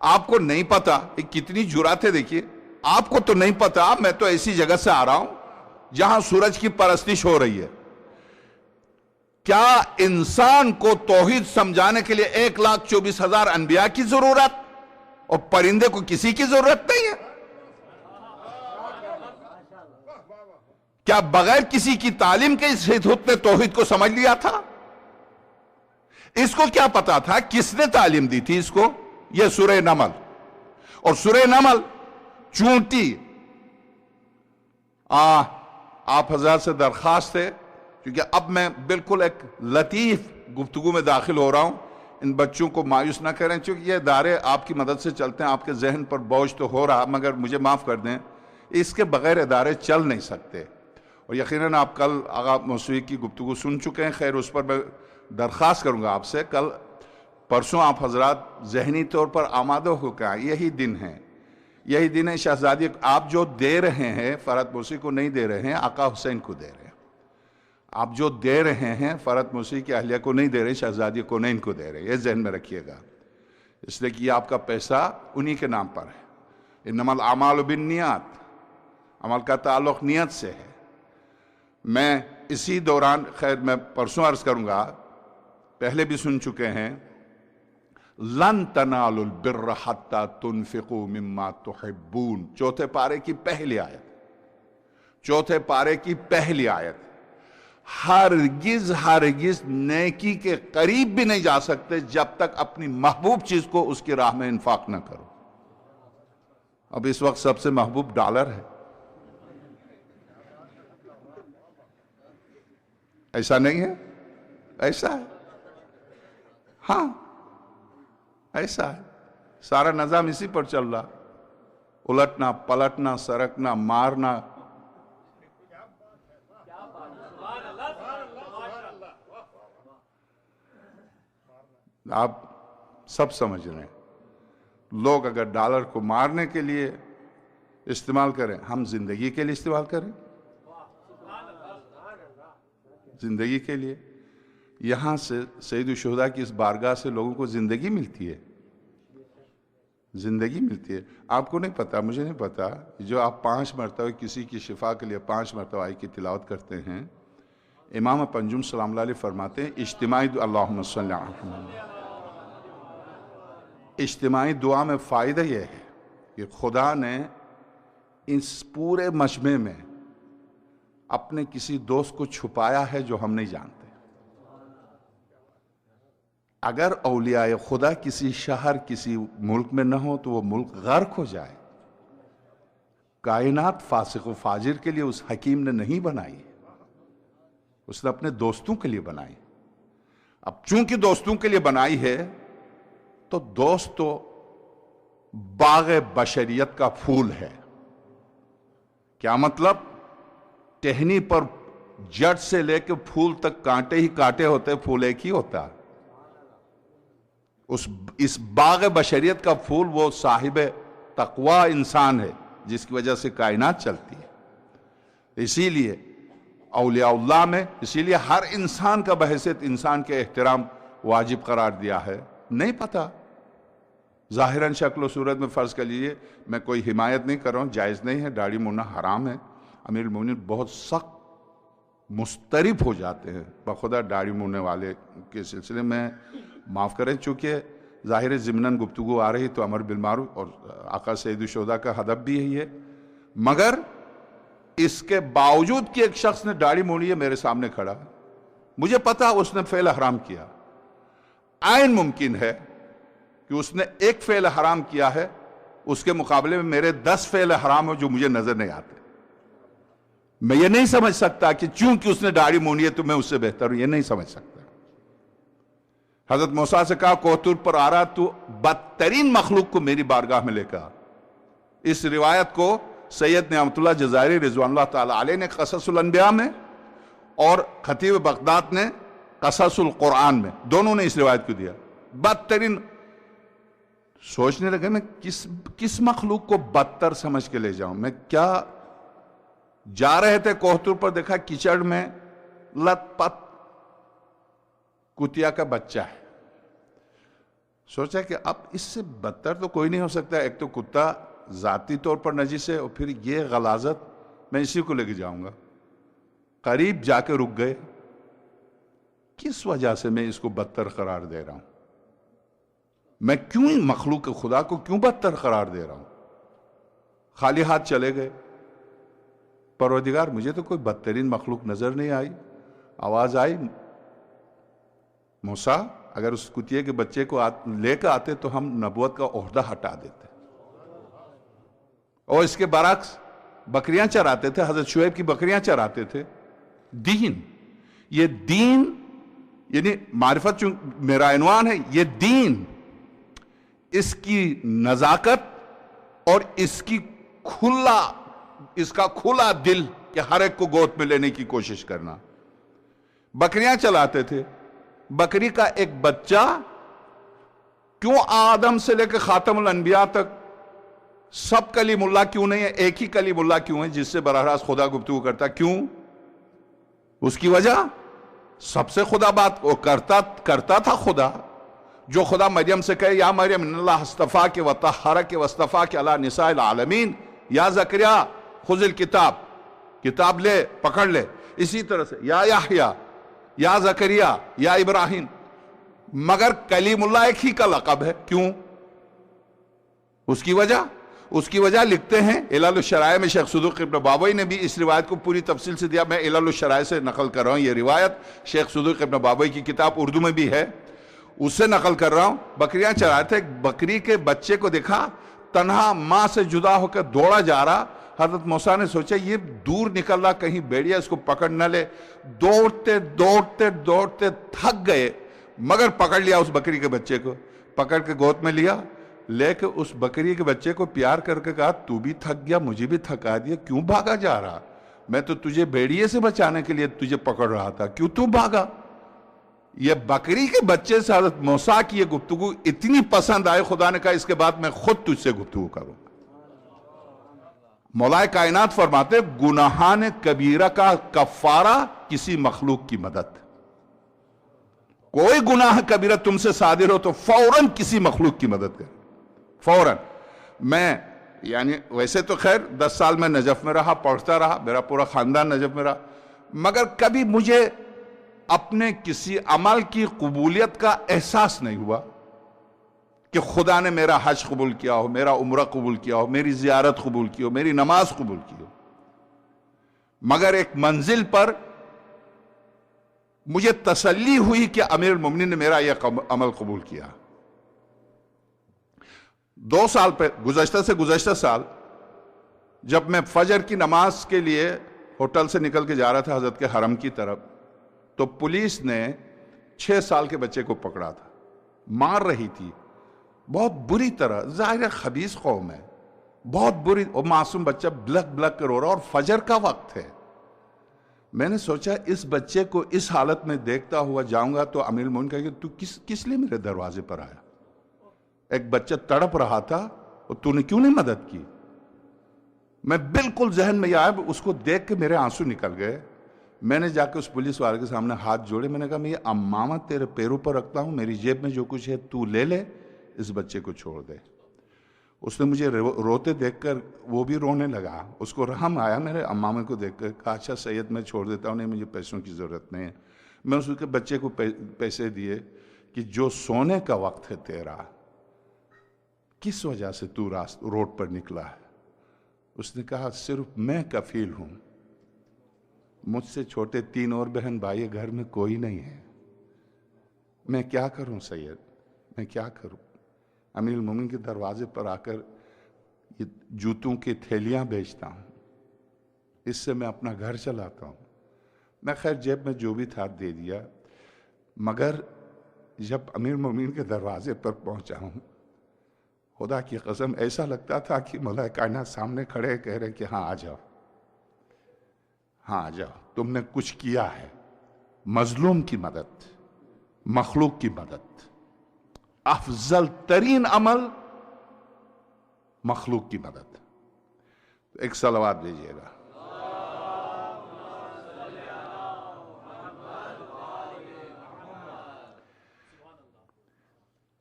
آپ کو نہیں پتا، کتنی جرات ہے دیکھیے، آپ کو تو نہیں پتا، میں تو ایسی جگہ سے آ رہا ہوں جہاں سورج کی پرستش ہو رہی ہے، کیا انسان کو توحید سمجھانے کے لیے 1,24,000 انبیاء کی ضرورت اور پرندے کو کسی کی ضرورت نہیں ہے؟ کیا بغیر کسی کی تعلیم کے اس ہدہد نے توحید کو سمجھ لیا تھا؟ اس کو کیا پتا تھا؟ کس نے تعلیم دی تھی اس کو؟ یہ سورہ نمل۔ اور سورہ نمل چونٹی آپ حضرات سے درخواست ہے، کیونکہ اب میں بالکل ایک لطیف گفتگو میں داخل ہو رہا ہوں، ان بچوں کو مایوس نہ کریں، چونکہ یہ ادارے آپ کی مدد سے چلتے ہیں، آپ کے ذہن پر بوجھ تو ہو رہا، مگر مجھے معاف کر دیں، اس کے بغیر ادارے چل نہیں سکتے۔ اور یقیناً آپ کل آغا موسیقی کی گفتگو سن چکے ہیں، خیر اس پر میں درخواست کروں گا آپ سے، کل پرسوں آپ حضرات ذہنی طور پر آمادہ ہو کے آئیں، یہی دن ہے شہزادی، آپ جو دے رہے ہیں فرحت موسیقی کو نہیں دے رہے ہیں، آقا حسین کو دے رہے ہیں، آپ جو دے رہے ہیں فرحت موسیقی کی اہلیہ کو نہیں دے رہے، شہزادی کو نہیں ان کو دے رہے، یہ ذہن میں رکھیے گا، اس لیے کہ یہ آپ کا پیسہ انہی کے نام پر ہے۔ انما الاعمال بالنیات، عمل کا تعلق نیت سے ہے۔ میں اسی دوران، خیر میں پرسوں عرض کروں گا، پہلے بھی سن چکے ہیں، لن تنالوا البر حتی تنفقوا مما تحبون، چوتھے پارے کی پہلی آیت، ہرگز ہرگز نیکی کے قریب بھی نہیں جا سکتے جب تک اپنی محبوب چیز کو اس کی راہ میں انفاق نہ کرو. اب اس وقت سب سے محبوب ڈالر ہے. ایسا نہیں ہے؟ ایسا ہے. ہاں ایسا ہے. سارا نظام اسی پر چل رہا. الٹنا پلٹنا سرکنا مارنا. آپ سب سمجھ رہے ہیں. لوگ اگر ڈالر کو مارنے کے لیے استعمال کریں, ہم زندگی کے لیے استعمال کریں. زندگی کے لیے. یہاں سے سید الشہداء کی اس بارگاہ سے لوگوں کو زندگی ملتی ہے. زندگی ملتی ہے. آپ کو نہیں پتا, مجھے نہیں پتا, جو آپ 5 مرتبہ کسی کی شفا کے لیے 5 مرتبہ آیت کی تلاوت کرتے ہیں, امام پنجم سلام اللہ علیہ فرماتے ہیں اجتماعی اللہم صلی علی محمد. اجتماعی دعا میں فائدہ یہ ہے کہ خدا نے اس پورے مجمع میں اپنے کسی دوست کو چھپایا ہے جو ہم نہیں جانتے. اگر اولیاء خدا کسی شہر کسی ملک میں نہ ہو تو وہ ملک غرق ہو جائے. کائنات فاسق و فاجر کے لیے اس حکیم نے نہیں بنائی, اس نے اپنے دوستوں کے لیے بنائی. اب چونکہ دوستوں کے لیے بنائی ہے تو دوست تو باغ بشریت کا پھول ہے. کیا مطلب؟ ٹہنی پر جڑ سے لے کے پھول تک کانٹے ہی کانٹے ہوتے, پھول ایک ہی ہوتا. اس باغ بشریت کا پھول وہ صاحب تقوی انسان ہے جس کی وجہ سے کائنات چلتی ہے. اسی لیے اولیاء اللہ میں, اسی لیے ہر انسان کا بحیثیت انسان کے احترام واجب قرار دیا ہے. نہیں پتا, ظاہراً شکل و صورت میں فرض کر لیجئے, میں کوئی حمایت نہیں کر رہا ہوں, جائز نہیں ہے, داڑھی موننا حرام ہے. امیر المومنین بہت سخت مسترب ہو جاتے ہیں بخدا داڑھی موننے والے کے سلسلے میں. معاف کریں, چونکہ ظاہر ضمناً گفتگو آ رہی تو امر بالمعروف اور آقا سید الشہداء کا ہدف بھی یہی ہے. مگر اس کے باوجود کہ ایک شخص نے داڑھی مونی ہے میرے سامنے کھڑا, مجھے پتا اس نے فعل حرام کیا. عین ممکن ہے کہ اس نے ایک فعل حرام کیا ہے, اس کے مقابلے میں میرے 10 فعل حرام ہو جو مجھے نظر نہیں آتے. میں یہ نہیں سمجھ سکتا کہ چونکہ اس نے داڑھی مونی ہے تو میں اس سے بہتر ہوں, یہ نہیں سمجھ سکتا. حضرت موسیٰ سے کہا کوہتور پر آ رہا تو بدترین مخلوق کو میری بارگاہ میں لے کر. اس روایت کو سید نعمت اللہ جزائری رضوان اللہ تعالی علیہ نے قصص الانبیاء میں اور خطیب بغداد نے قصص القرآن میں, دونوں نے اس روایت کو دیا. بدترین. سوچنے لگے میں کس مخلوق کو بدتر سمجھ کے لے جاؤں میں. کیا جا رہے تھے کوہتور پر, دیکھا کیچڑ میں لت پت کتیا کا بچہ ہے. سوچا کہ اب اس سے بدتر تو کوئی نہیں ہو سکتا. ایک تو کتا ذاتی طور پر نجس ہے اور پھر یہ غلاظت, میں اسی کو لے کے جاؤں گا. قریب جا کے رک گئے. کس وجہ سے میں اس کو بدتر قرار دے رہا ہوں؟ میں کیوں مخلوق خدا کو کیوں بدتر قرار دے رہا ہوں؟ خالی ہاتھ چلے گئے. پروردگار مجھے تو کوئی بدترین مخلوق نظر نہیں آئی. آواز آئی, موسیٰ اگر اس کتیے کے بچے کو لے کر آتے تو ہم نبوت کا عہدہ ہٹا دیتے. اور اس کے برعکس بکریاں چراتے تھے, حضرت شعیب کی بکریاں چراتے تھے. دین, یہ دین یعنی معرفت میرا عنوان ہے, یہ دین, اس کی نزاکت اور اس کا کھلا دل کہ ہر ایک کو گود میں لینے کی کوشش کرنا. بکریاں چلاتے تھے. بکری کا ایک بچہ کیوں آدم سے لے کے خاتم الانبیاء تک سب کلیم اللہ کیوں نہیں ہے, ایک ہی کلیم اللہ کیوں ہے جس سے براہ راست خدا گفتگو کرتا؟ کیوں؟ اس کی وجہ سب سے خدا بات کرتا تھا. خدا جو خدا مریم سے کہے یا مریم ان اللہ اصطفاک وطہرک واصطفاک علی نساء العالمین, یا زکریا خذ الکتاب, کتاب لے پکڑ لے. اسی طرح سے یا یحییٰ یا زکریا یا ابراہیم. مگر کلیم اللہ ایک ہی کا لقب ہے. کیوں؟ اس کی وجہ اس کی وجہ لکھتے ہیں علل الشرائع میں شیخ صدوق ابن بابوی نے بھی اس روایت کو پوری تفصیل سے دیا. میں علل الشرائع سے نقل کر رہا ہوں. یہ روایت شیخ صدوق ابن بابوی کی کتاب اردو میں بھی ہے, اس سے نقل کر رہا ہوں. بکریاں چرا رہے تھے, ایک بکری کے بچے کو دیکھا تنہا ماں سے جدا ہو کر دوڑا جا رہا. حضرت موسیٰ نے سوچا یہ دور نکل رہا, کہیں بھیڑیا اس کو پکڑ نہ لے. دوڑتے دوڑتے دوڑتے تھک گئے, مگر پکڑ لیا اس بکری کے بچے کو, پکڑ کے گود میں لیا, لے کے اس بکری کے بچے کو پیار کر کے کہا تو بھی تھک گیا, مجھے بھی تھکا دیا, کیوں بھاگا جا رہا؟ میں تو تجھے بھیڑیے سے بچانے کے لیے تجھے پکڑ رہا تھا, کیوں تو بھاگا؟ یہ بکری کے بچے سے حضرت موسیٰ کی یہ گفتگو اتنی پسند آئے, خدا نے کہا اس کے بعد میں خود تجھ سے گفتگو کروں. مولا کائنات فرماتے گناہان کبیرہ کا کفارہ کسی مخلوق کی مدد. کوئی گناہ کبیرہ تم سے صادر ہو تو فوراً کسی مخلوق کی مدد کر, فوراً. میں یعنی ویسے تو خیر 10 سال میں نجف میں رہا, پڑھتا رہا, میرا پورا خاندان نجف میں رہا, مگر کبھی مجھے اپنے کسی عمل کی قبولیت کا احساس نہیں ہوا کہ خدا نے میرا حج قبول کیا ہو, میرا عمرہ قبول کیا ہو, میری زیارت قبول کی ہو, میری نماز قبول کی ہو. مگر ایک منزل پر مجھے تسلی ہوئی کہ امیر المومنین نے میرا یہ عمل قبول کیا. 2 سال پہ گزشتہ سال جب میں فجر کی نماز کے لیے ہوٹل سے نکل کے جا رہا تھا حضرت کے حرم کی طرف, تو پولیس نے 6 سال کے بچے کو پکڑا تھا, مار رہی تھی بہت بری طرح. ظاہر خبیث قوم ہے, بہت بری, اور معصوم بچہ بلک بلک کر رو رہا, اور فجر کا وقت ہے. میں نے سوچا اس بچے کو اس حالت میں دیکھتا ہوا جاؤں گا تو امیر المومنین کہے گا تو کس لیے میرے دروازے پر آیا؟ ایک بچہ تڑپ رہا تھا اور تو نے کیوں نہیں مدد کی؟ میں بالکل ذہن میں یہ آیا, اس کو دیکھ کے میرے آنسو نکل گئے. میں نے جا کے اس پولیس والے کے سامنے ہاتھ جوڑے, میں نے کہا میں یہ امامہ تیرے پیروں پر رکھتا ہوں, میری جیب میں جو کچھ ہے تو لے لے, اس بچے کو چھوڑ دے. اس نے مجھے روتے دیکھ کر وہ بھی رونے لگا, اس کو رحم آیا میرے امامے کو دیکھ کر. کہا اچھا سید میں چھوڑ دیتا ہوں, نہیں مجھے پیسوں کی ضرورت نہیں ہے. میں اس کے بچے کو پیسے دیے کہ جو سونے کا وقت ہے تیرا, کس وجہ سے تو روڈ پر نکلا ہے؟ اس نے کہا صرف میں کفیل ہوں, مجھ سے چھوٹے 3 اور بہن بھائی گھر میں کوئی نہیں ہے. میں کیا کروں سید, میں کیا کروں؟ امیر المومنین کے دروازے پر آ کر یہ جوتوں کی تھیلیاں بیچتا ہوں, اس سے میں اپنا گھر چلاتا ہوں. میں خیر جیب میں جو بھی تھا دے دیا, مگر جب امیر المومنین کے دروازے پر پہنچا ہوں, خدا کی قسم ایسا لگتا تھا کہ مولا کائنات سامنے کھڑے کہہ رہے کہ ہاں آ جاؤ, ہاں آ جاؤ, تم نے کچھ کیا ہے. مظلوم کی مدد, مخلوق کی مدد, افضل ترین عمل مخلوق کی مدد. ایک صلوات بھیجیے گا.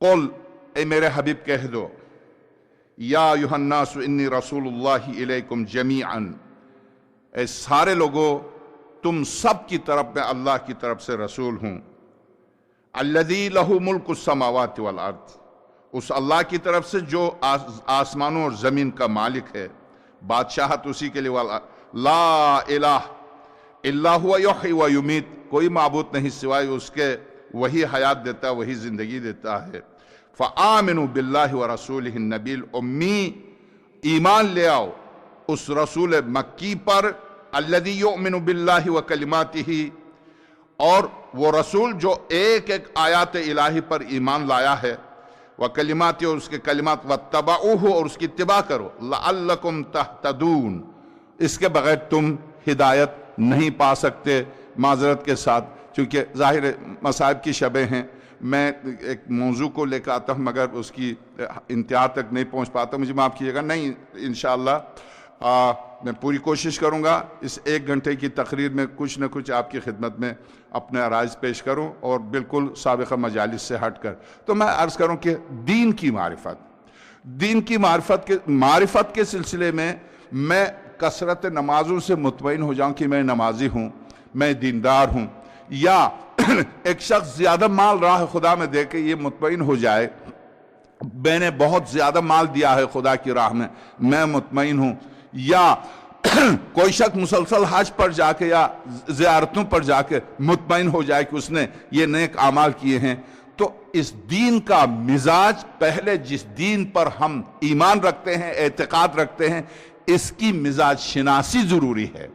قل, اے میرے حبیب کہہ دو, یا ایھا الناس انی رسول اللہ الیکم جمیعا, اے سارے لوگوں تم سب کی طرف میں اللہ کی طرف سے رسول ہوں. الذی لہ ملک السماوات والارض, اس اللہ کی طرف سے جو آسمانوں اور زمین کا مالک ہے, بادشاہت اسی کے لیے. لا الہ الا ہوا یحیی و یمیت, کوئی معبود نہیں سوائے اس کے, وہی حیات دیتا, وہی زندگی دیتا ہے. فآمنوا باللہ ورسولہ النبی الامی, ایمان لے آؤ اس رسول مکی پر, الذی یؤمن باللہ وکلماتہ, اور وہ رسول جو ایک ایک آیات الہی پر ایمان لایا ہے, وکلماتہ, اور اس کے کلمات, واتبعوہ, اور اس کی اتباع کرو, لعلکم تہتدون, اس کے بغیر تم ہدایت نہیں پا سکتے. معذرت کے ساتھ چونکہ ظاہر مصائب کی شبیں ہیں, میں ایک موضوع کو لے کے آتا ہوں مگر اس کی انتہا تک نہیں پہنچ پاتا, مجھے معاف کیجیے گا. نہیں, انشاءاللہ میں پوری کوشش کروں گا اس 1 گھنٹے کی تقریر میں کچھ نہ کچھ آپ کی خدمت میں اپنے عرائض پیش کروں, اور بالکل سابقہ مجالس سے ہٹ کر. تو میں عرض کروں کہ دین کی معرفت کے سلسلے میں کثرت نمازوں سے مطمئن ہو جاؤں کہ میں نمازی ہوں, میں دیندار ہوں, یا ایک شخص زیادہ مال راہ خدا میں دے کے یہ مطمئن ہو جائے میں نے بہت زیادہ مال دیا ہے خدا کی راہ میں مطمئن ہوں، یا کوئی شخص مسلسل حج پر جا کے یا زیارتوں پر جا کے مطمئن ہو جائے کہ اس نے یہ نیک اعمال کیے ہیں، تو اس دین کا مزاج، پہلے جس دین پر ہم ایمان رکھتے ہیں، اعتقاد رکھتے ہیں، اس کی مزاج شناسی ضروری ہے۔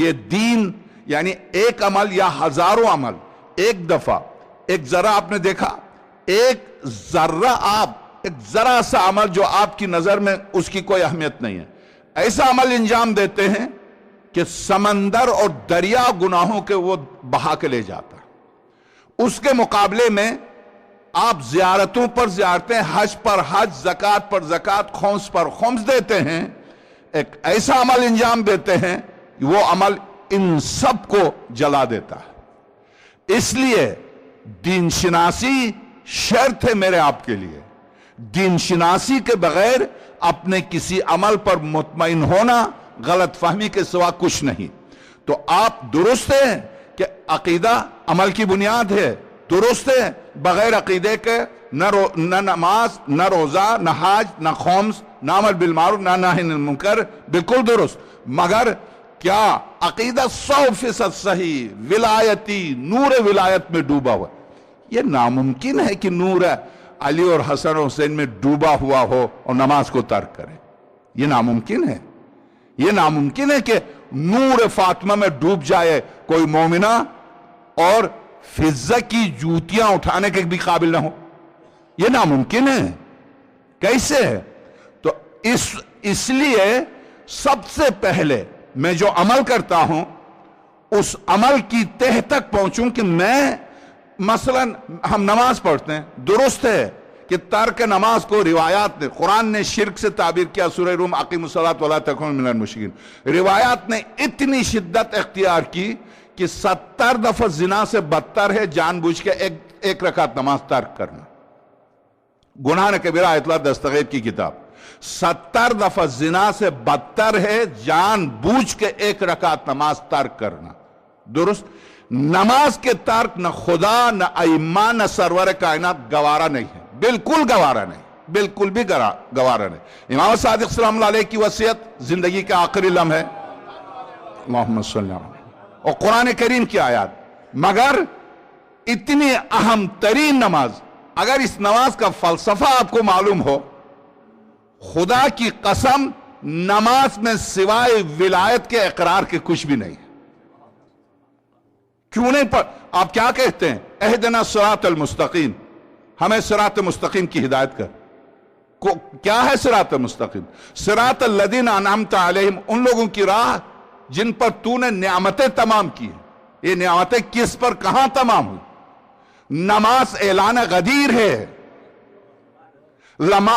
یہ دین یعنی ایک عمل یا ہزاروں عمل ایک دفعہ، ایک ذرا آپ نے دیکھا، ایک ذرہ ایک ذرا سا عمل جو آپ کی نظر میں اس کی کوئی اہمیت نہیں ہے، ایسا عمل انجام دیتے ہیں کہ سمندر اور دریا گناہوں کے وہ بہا کے لے جاتا ہے۔ اس کے مقابلے میں آپ زیارتوں پر زیارتیں، حج پر حج، زکوٰۃ پر زکوٰۃ، خمس پر خمس دیتے ہیں، ایک ایسا عمل انجام دیتے ہیں، وہ عمل ان سب کو جلا دیتا ہے۔ اس لیے دین شناسی شرط ہے میرے آپ کے لیے۔ دین شناسی کے بغیر اپنے کسی عمل پر مطمئن ہونا غلط فہمی کے سوا کچھ نہیں۔ تو آپ درست ہیں کہ عقیدہ عمل کی بنیاد ہے، درست ہے، بغیر عقیدے کے نہ نماز، نہ روزہ، نہ حج، نہ خمس، نہ عمل بالمعروف، نہ نہی عن المنکر، بالکل درست۔ مگر کیا عقیدہ 100% صحیح، ولایتی، نور ولایت میں ڈوبا ہوا؟ یہ ناممکن ہے کہ نور علی اور حسن اور حسین میں ڈوبا ہوا ہو اور نماز کو ترک کرے۔ یہ ناممکن ہے۔ یہ ناممکن ہے کہ نور فاطمہ میں ڈوب جائے کوئی مومنہ اور فضہ کی جوتیاں اٹھانے کے بھی قابل نہ ہو۔ یہ ناممکن ہے۔ کیسے ہے؟ تو اس لیے سب سے پہلے میں جو عمل کرتا ہوں اس عمل کی تہ تک پہنچوں کہ میں مثلا ہم نماز پڑھتے ہیں، درست ہے کہ ترک نماز کو روایات نے، قرآن نے شرک سے تعبیر کیا، سورہ روم اقیموا الصلاۃ ولا تکونوا من المشرکین، روایات نے اتنی شدت اختیار کی کہ 70 دفعہ زنا سے بدتر ہے جان بوجھ کے ایک رکعت نماز ترک کرنا۔ گناہ کبیرہ آیت اللہ دستغیر کی کتاب، 70 دفعہ زنا سے بدتر ہے جان بوجھ کے ایک رکعت نماز ترک کرنا۔ درست؟ نماز کے ترک نہ خدا، نہ ائمہ، نہ سرور کائنات گوارا نہیں ہے، بالکل گوارا نہیں، بالکل بھی گوارا نہیں۔ امام صادق سلام اللہ علیہ کی وصیت زندگی کے آخری لمحے، اللہم صلی اللہ، اور قرآن کریم کی آیات۔ مگر اتنی اہم ترین نماز، اگر اس نماز کا فلسفہ آپ کو معلوم ہو، خدا کی قسم نماز میں سوائے ولایت کے اقرار کے کچھ بھی نہیں۔ کیوں نہیں آپ کیا کہتے ہیں؟ اہدنا الصراط المستقیم، ہمیں صراط مستقیم کی ہدایت کر۔ کیا ہے صراط مستقیم؟ صراط الذین انعمت علیہم، ان لوگوں کی راہ جن پر تو نے نعمتیں تمام کی ہیں۔ یہ نعمتیں کس پر کہاں تمام ہوئی؟ نماز اعلان غدیر ہے،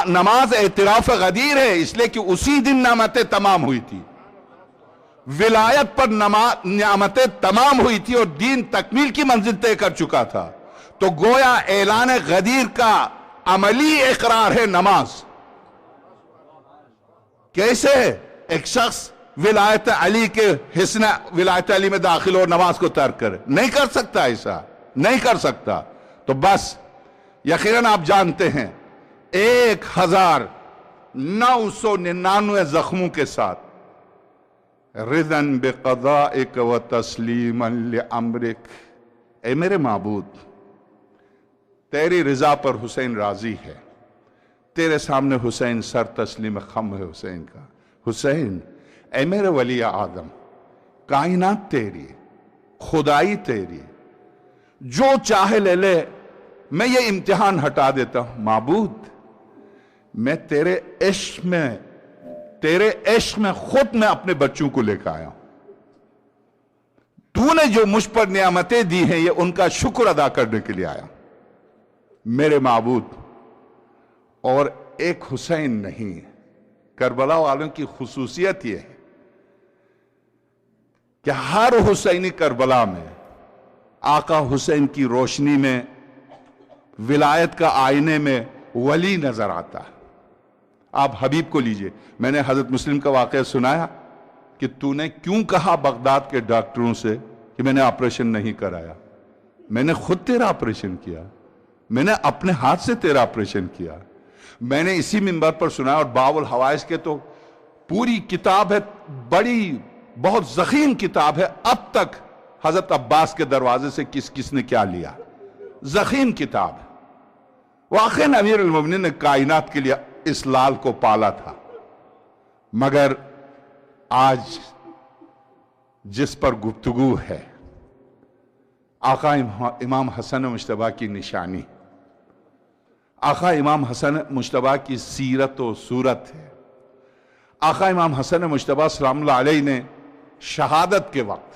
نماز اعتراف غدیر ہے، اس لیے کہ اسی دن نعمتیں تمام ہوئی تھی، ولایت پر نعمتیں تمام ہوئی تھی اور دین تکمیل کی منزل طے کر چکا تھا۔ تو گویا اعلان غدیر کا عملی اقرار ہے نماز۔ کیسے ہے؟ ایک شخص ولایت علی کے حصن ولایت علی میں داخل اور نماز کو ترک کرے، نہیں کر سکتا، ایسا نہیں کر سکتا۔ تو بس یقیناً آپ جانتے ہیں 1999 زخموں کے ساتھ، رضاً بقضائک و تسلیما لامرک، اے میرے معبود تیری رضا پر حسین راضی ہے، تیرے سامنے حسین سر تسلیم خم ہے حسین کا۔ حسین اے میرے ولی اعظم، کائنات تیری، خدائی تیری، جو چاہے لے لے، میں یہ امتحان ہٹا دیتا ہوں۔ معبود میں تیرے عشق میں خود میں اپنے بچوں کو لے کے آیا ہوں، تو نے جو مجھ پر نعمتیں دی ہیں یہ ان کا شکر ادا کرنے کے لیے آیا میرے معبود۔ اور ایک حسین نہیں، کربلا والوں کی خصوصیت یہ ہے کہ ہر حسینی کربلا میں آقا حسین کی روشنی میں، ولایت کا آئینے میں ولی نظر آتا ہے۔ آپ حبیب کو لیجئے، میں نے حضرت مسلم کا واقعہ سنایا کہ تو نے کیوں کہا بغداد کے ڈاکٹروں سے کہ میں نے آپریشن نہیں کرایا؟ میں نے خود تیرا آپریشن کیا، میں نے اپنے ہاتھ سے تیرا آپریشن کیا۔ میں نے اسی منبر پر سنا، اور باب الحوائج کے تو پوری کتاب ہے، بڑی بہت ضخیم کتاب ہے، اب تک حضرت عباس کے دروازے سے کس کس نے کیا لیا، ضخیم کتاب ہے۔ واقعاً امیر المومنین نے کائنات کے لیے اس لال کو پالا تھا، مگر آج جس پر گفتگو ہے آقا امام حسن مجتبیٰ کی نشانی، آقا امام حسن مجتبیٰ کی سیرت و صورت ہے۔ آقا امام حسن مجتبیٰ سلام اللہ علیہ نے شہادت کے وقت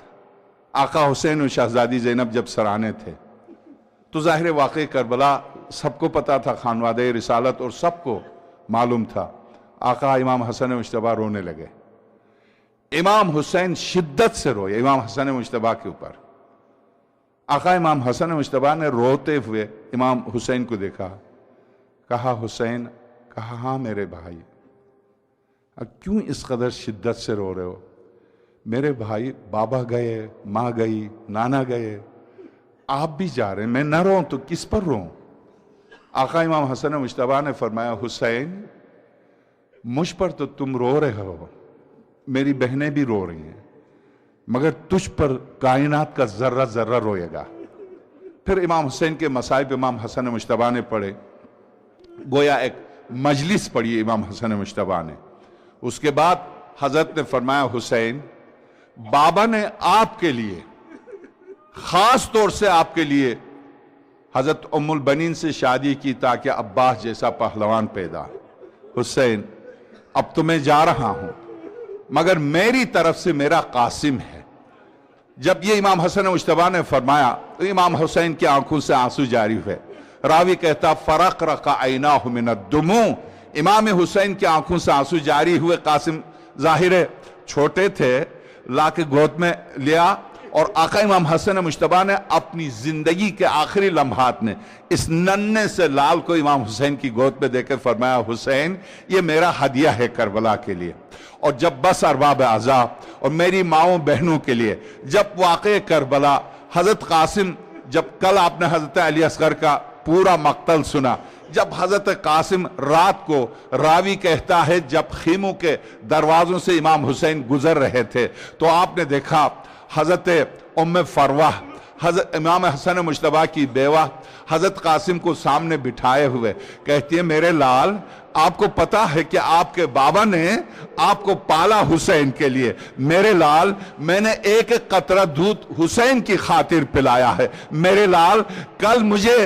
آقا حسین و شہزادی زینب جب سرانے تھے تو ظاہر واقع کربلا سب کو پتا تھا، خانوادہ رسالت اور سب کو معلوم تھا۔ آقا امام حسن مجتبیٰ رونے لگے، امام حسین شدت سے روئے امام حسن مجتبیٰ کے اوپر۔ آقا امام حسن مجتبیٰ نے روتے ہوئے امام حسین کو دیکھا، کہا حسین، کہا ہاں میرے بھائی، اب کیوں اس قدر شدت سے رو رہے ہو؟ میرے بھائی، بابا گئے، ماں گئی، نانا گئے، آپ بھی جا رہے ہیں، میں نہ روں تو کس پر روں؟ آقا امام حسن مجتبیٰ نے فرمایا، حسین مجھ پر تو تم رو رہے ہو، میری بہنیں بھی رو رہی ہیں، مگر تجھ پر کائنات کا ذرہ ذرہ روئے گا۔ پھر امام حسین کے مصائب امام حسن مجتبیٰ نے پڑھے، گویا ایک مجلس پڑھی امام حسن مجتبیٰ نے۔ اس کے بعد حضرت نے فرمایا، حسین، بابا نے آپ کے لیے، خاص طور سے آپ کے لیے حضرت ام البنین سے شادی کی تاکہ عباس جیسا پہلوان پیدا۔ حسین، اب تو میں جا رہا ہوں، مگر میری طرف سے میرا قاسم ہے۔ جب یہ امام حسن مجتبیٰ نے فرمایا تو امام حسین کی آنکھوں سے آنسو جاری ہوئے۔ راوی کہتا، فرق رقا عیناہ من الدموع، امام حسین کی آنکھوں سے آنسو جاری ہوئے۔ قاسم ظاہر چھوٹے تھے، لا کے گود میں لیا، اور آقا امام حسن مجتبیٰ نے اپنی زندگی کے آخری لمحات میں اس ننھے سے لال کو امام حسین کی گود پہ دے کے فرمایا، حسین یہ میرا ہدیہ ہے کربلا کے لیے، اور جب بس ارباب اعضاء اور میری ماؤں بہنوں کے لیے جب واقع کربلا حضرت قاسم، جب کل آپ نے حضرت علی اصغر کا پورا مقتل سنا، جب حضرت قاسم رات کو، راوی کہتا ہے جب خیموں کے دروازوں سے امام حسین گزر رہے تھے تو آپ نے دیکھا حضرت ام فروہ، حضرت امام حسن مجتبیٰ کی بیوہ، حضرت قاسم کو سامنے بٹھائے ہوئے کہتی ہے، میرے لال، آپ کو پتا ہے کہ آپ کے بابا نے آپ کو پالا حسین کے لیے، میرے لال میں نے ایک ایک قطرہ دودھ حسین کی خاطر پلایا ہے، میرے لال کل مجھے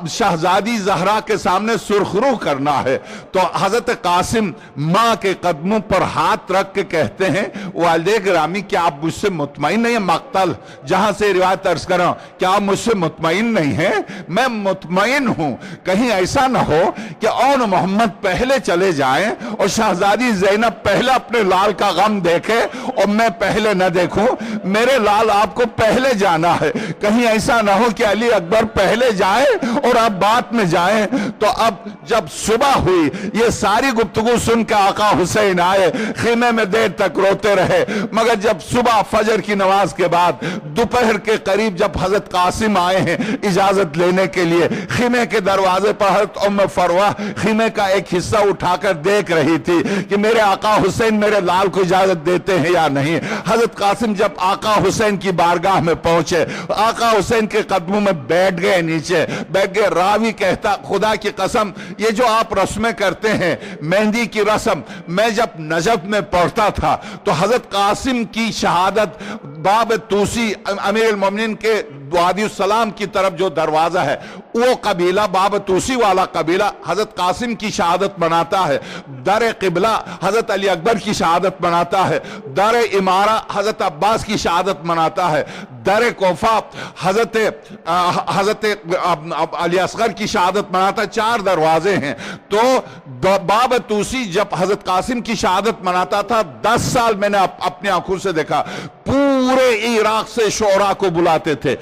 شہزادی زہرا کے سامنے سرخرو کرنا ہے۔ تو حضرت قاسم ماں کے قدموں پر ہاتھ رکھ کے کہتے ہیں، والدے گرامی کیا آپ مجھ سے مطمئن نہیں ہیں؟ مقتل جہاں سے روایت عرض کر رہا ہوں، کیا آپ مجھ سے مطمئن نہیں ہیں؟ میں مطمئن ہوں، کہیں ایسا نہ ہو کہ اون محمد پہلے چلے جائیں اور شہزادی زینب پہلے اپنے لال کا غم دیکھے اور میں پہلے نہ دیکھوں۔ میرے لال آپ کو پہلے جانا ہے، کہیں ایسا نہ ہو کہ علی اکبر پہلے جائے اور آپ بعد میں جائیں۔ تو اب جب صبح ہوئی، یہ ساری گفتگو سن کے آقا حسین آئے، خیمے میں دیر تک روتے رہے، مگر جب صبح فجر کی نماز کے بعد دوپہر کے قریب جب حضرت قاسم آئے ہیں اجازت لینے کے لیے، خیمے کے دروازے پر حضرت ام فروہ خیمے کا ایک حصہ اٹھا کر دیکھ رہی تھی کہ میرے آقا حسین میرے لال کو اجازت دیتے ہیں یا نہیں۔ حضرت قاسم جب آقا حسین کی بارگاہ میں پہنچے، آقا حسین کے قدموں میں بیٹھ گئے، نیچے بیٹھ گئے۔ راوی کہتا، خدا کی قسم یہ جو آپ رسمیں کرتے ہیں، مہندی کی رسم، میں جب نجف میں پڑھتا تھا تو حضرت قاسم کی شہادت باب توسی، امیر المومنین کے وادی السلام کی طرف جو دروازہ ہے، وہ قبیلہ باب توسی والا قبیلہ حضرت قاسم کی شہادت مناتا ہے، در قبلہ حضرت علی اکبر کی شہادت مناتا ہے، در امارہ حضرت عباس کی شہادت مناتا ہے، در کوفہ حضرت علی اصغر کی شہادت مناتا ہے۔ 4 دروازے ہیں۔ تو باب توسی جب حضرت قاسم کی شہادت مناتا تھا، 10 سال میں نے اپنی آنکھوں سے دیکھا، پورے عراق سے شعراء کو بلاتے تھے،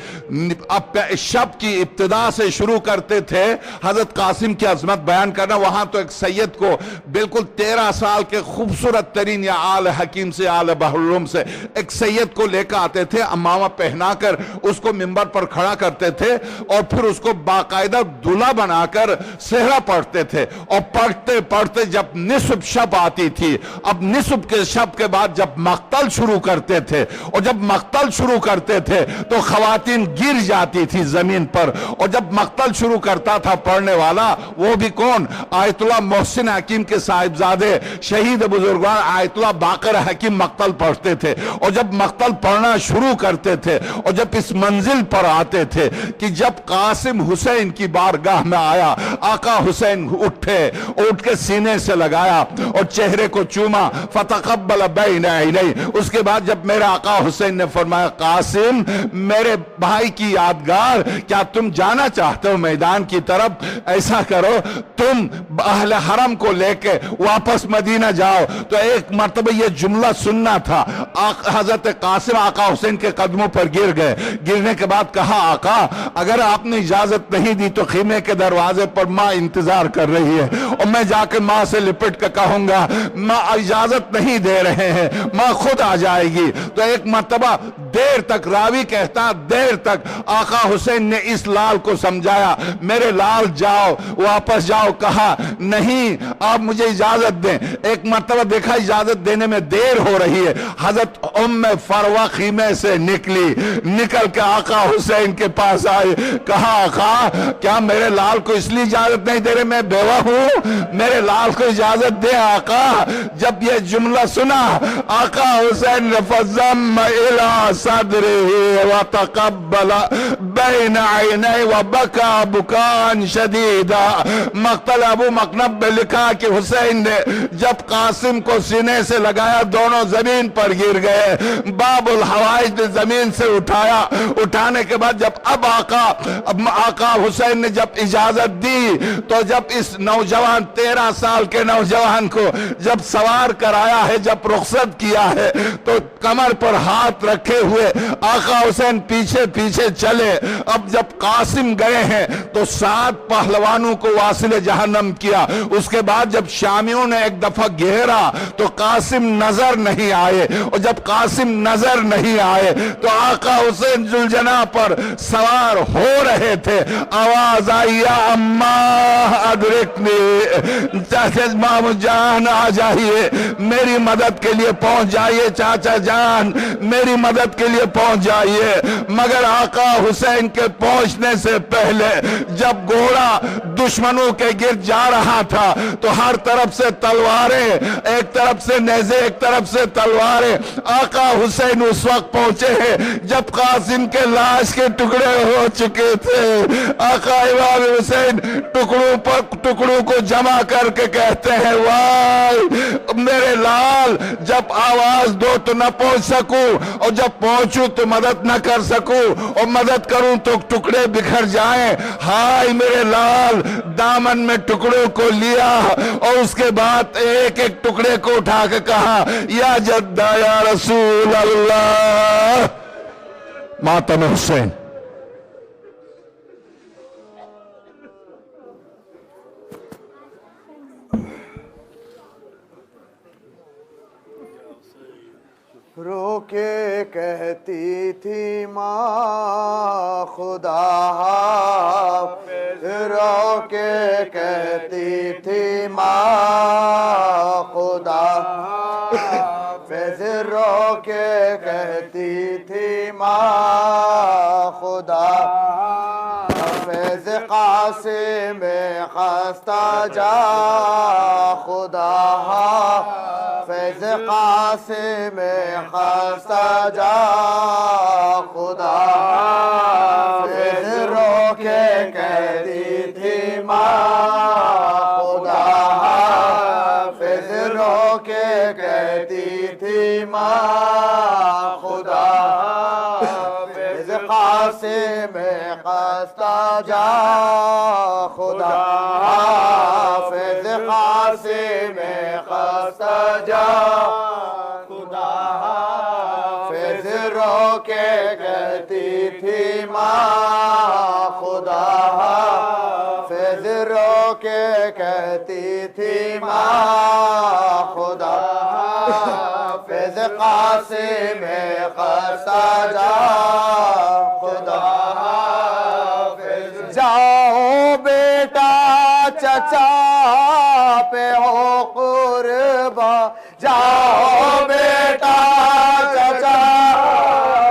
شب کی ابتدا سے شروع کرتے تھے حضرت قاسم کی عظمت بیان کرنا۔ وہاں تو ایک سید کو بالکل 13 سال کے خوبصورت ترین، یا آل حکیم سے آل بحر الروم سے ایک سید کو لے کر آتے تھے، امامہ پہنا کر اس کو منبر پر کھڑا کرتے تھے اور پھر اس کو باقاعدہ دلہا بنا کر صحرا پڑھتے تھے، اور پڑھتے پڑھتے جب نصف شب آتی تھی، اب نصف کے شب کے بعد جب مقتل شروع کرتے تھے، اور جب مقتل شروع کرتے تھے تو خواتین گر جاتی تھی زمین پر، اور جب مقتل شروع کرتا تھا پڑھنے والا، وہ بھی کون؟ آیت اللہ محسن حکیم کے صاحبزادے شہید بزرگوار آیت اللہ باقر حکیم مقتل پڑھتے تھے، اور جب مقتل پڑھنا شروع کرتے تھے اور جب اس منزل پر آتے تھے کہ جب قاسم حسین کی بارگاہ میں آیا، آقا حسین اٹھے، اٹھ کے سینے سے لگایا اور چہرے کو چوما، فتقبل بین عینی۔ اس کے بعد جب میرے آقا حسین نے فرمایا قاسم میرے بھائی کی یادگار، کیا تم جانا چاہتے ہو میدان کی طرف؟ ایسا کرو تم اہل حرم کو لے کے واپس مدینہ جاؤ۔ تو ایک مرتبہ یہ جملہ سننا تھا، حضرت قاسم آقا حسین کے قدموں پر گر گئے، گرنے کے بعد کہا آقا اگر آپ نے اجازت نہیں دی تو خیمے کے دروازے پر ماں انتظار کر رہی ہے، اور میں جا کے ماں سے لپٹ کے کہوں گا ماں اجازت نہیں دے رہے ہیں، ماں خود آ جائے گی۔ تو ایک مرتبہ دیر تک، راوی کہتا دیر تک آقا حسین نے اس لال کو سمجھایا میرے لال جاؤ واپس جاؤ، کہا نہیں آپ مجھے اجازت دیں۔ ایک مرتبہ دیکھا اجازت دینے میں دیر ہو رہی ہے، حضرت ام فروہ خیمے سے نکلی، نکل کے آقا حسین کے پاس آئے، کہا آقا کیا میرے لال کو اس لیے اجازت نہیں دے رہے میں بیوہ ہوں؟ میرے لال کو اجازت دے آقا۔ جب یہ جملہ سنا آقا حسین نے فضم الى صدره وتقبل بین عینی وبکا بکان شدیدا۔ مقتل ابو مقنب میں لکھا کہ حسین نے جب قاسم کو سینے سے لگایا دونوں زمین پر گر گئے، باب الحوائج نے زمین سے اٹھایا، اٹھانے کے بعد جب اب آقا حسین نے جب اجازت دی تو جب اس نوجوان 13 سال کے نوجوان کو جب سوار کرایا ہے، جب رخصت کیا ہے تو کمر پر ہاتھ رکھے ہوئے آقا حسین پیچھے پیچھے چلے۔ اب جب قاسم گئے ہیں تو 7 پہلوانوں کو واصل جہنم کیا۔ اس کے بعد جب شامیوں نے ایک دفعہ گھیرا تو قاسم نظر نہیں آئے، اور جب قاسم نظر نہیں آئے تو آقا حسین ذوالجناح پر سوار ہو رہے تھے، آواز آئی یا اماں ادرکنی، چاچا مامو جان آ جائیے، میری مدد کے لیے پہنچ جائیے، چاچا جان میری مدد کے لیے پہنچ جائیے۔ مگر آقا حسین کے پہنچنے سے پہلے جب گھوڑا دشمنوں کے گرد جا رہا تھا تو ہر طرف سے تلواریں، ایک طرف سے نیزے ایک طرف سے تلواریں۔ آقا حسین اس وقت پہنچے ہیں جب قاسم کے لاش کے ٹکڑے ہو چکے تھے۔ آقا امام حسین ٹکڑوں کو جمع کر کے کہتے ہیں وائے میرے لال، جب آواز دو تو نہ پہنچ سکوں، اور جب پہنچوں تو مدد نہ کر سکوں، اور مدد کروں تو ٹکڑے بکھر جائیں۔ ہائے میرے لال، دامن میں ٹکڑوں کو لیا اور اس کے بعد ایک ایک ٹکڑے کو اٹھا کے کہا یا جدہ یا رسول اللہ، ماتم حسین۔ رو کے کہتی تھی ماں خدا حافظ، رو کے کہتی تھی ماں خدا حافظ، رو کے کہتی تھی ماں خدا حافظ، قاسم خستہ جا خدا حافظ، قاسم خستہ جا خدا حافظ، رو کے کہتی تھی ماں خدا حافظ، رو کے کہتی تھی ماں خدا حافظ، قاسم خستہ جا خدا حافظ، قاسم خستہ جا خدا حافظ، رو کے کہتی تھی ماں خدا حافظ، رو کے کہتی تھی ماں خدا حافظ، فیض قاسم خستہ جا خدا حافظ جاؤ بیٹا چچا پہ ہو قربا جاؤ بیٹا چچا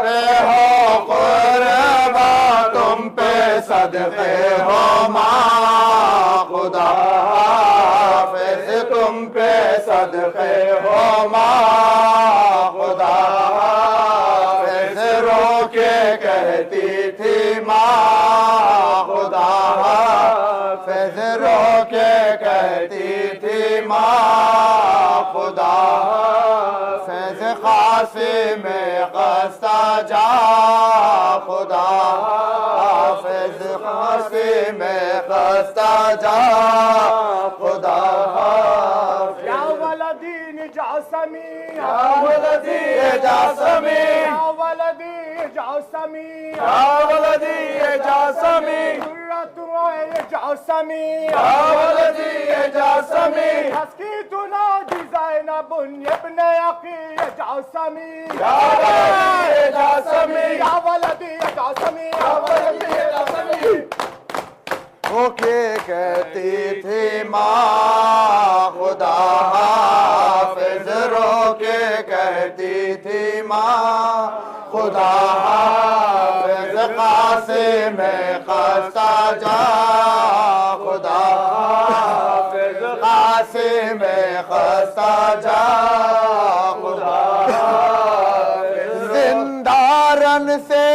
پہ ہو قربا تم پہ صدقے ہو ماں خدا حافظ تم پہ صدقے ہو ماں خدا حافظ رو کے کہتی تھی ماں خدا حافظ رو کے کہتی تھی ماں خدا حافظ قاسم خستہ جا خدا حافظ قاسم خستہ جا خدا حافظ یا ولدی جاسمی یا ولدی جاسمی یا ولدی جاسمی یا ولدی جاسمی قرۃ عین جاسمی یا ولدی جاسمی حسکی تنادی زینب ابن اخی جاسمی یا ولدی جاسمی یا ولدی جاسمی یا ولدی جاسمی ہو کے کہتی تھی ماں خدا حافظ رو کے کہتی تھی ماں خدا حافظ قاسم خستہ جا خدا حافظ قاسم خستہ جا خدا حافظ زندہ رن سے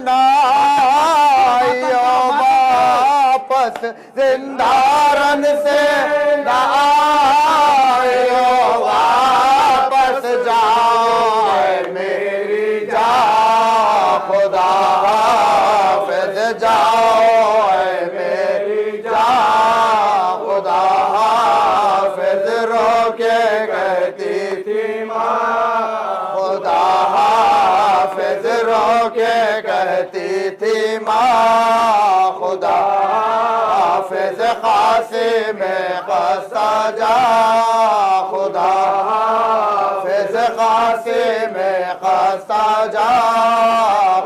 نہ آئیو واپس زندہ رن سے نہ آئیو واپس جاؤ اے میری جان خدا حافظ جاؤ اے میری جان خدا حافظ رو کے کہتی تھی ماں خدا حافظ رو کے کہتی تھی ماں خدا حافظ قاسم خستہ جا خدا حافظ قاسم خستہ جا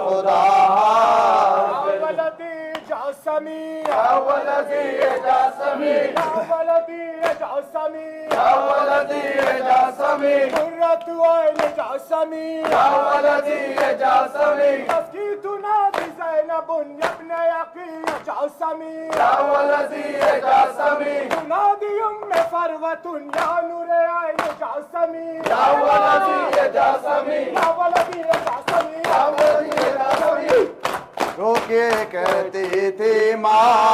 خدا حافظ ولدی جاسمی یا ولدی جاسمی یا ولدی جاسمی یا ولدی جاسمی قرۃ عین جاسمی یا ولدی جاسمی حسکی تنادی زینب ابن اخی جاسمی یا ولدی جاسمی تنادی فروة یا نور عین جاسمی یا ولدی جاسمی یا ولدی جاسمی یا ولدی جاسمی رو کے کہتی تھی ماں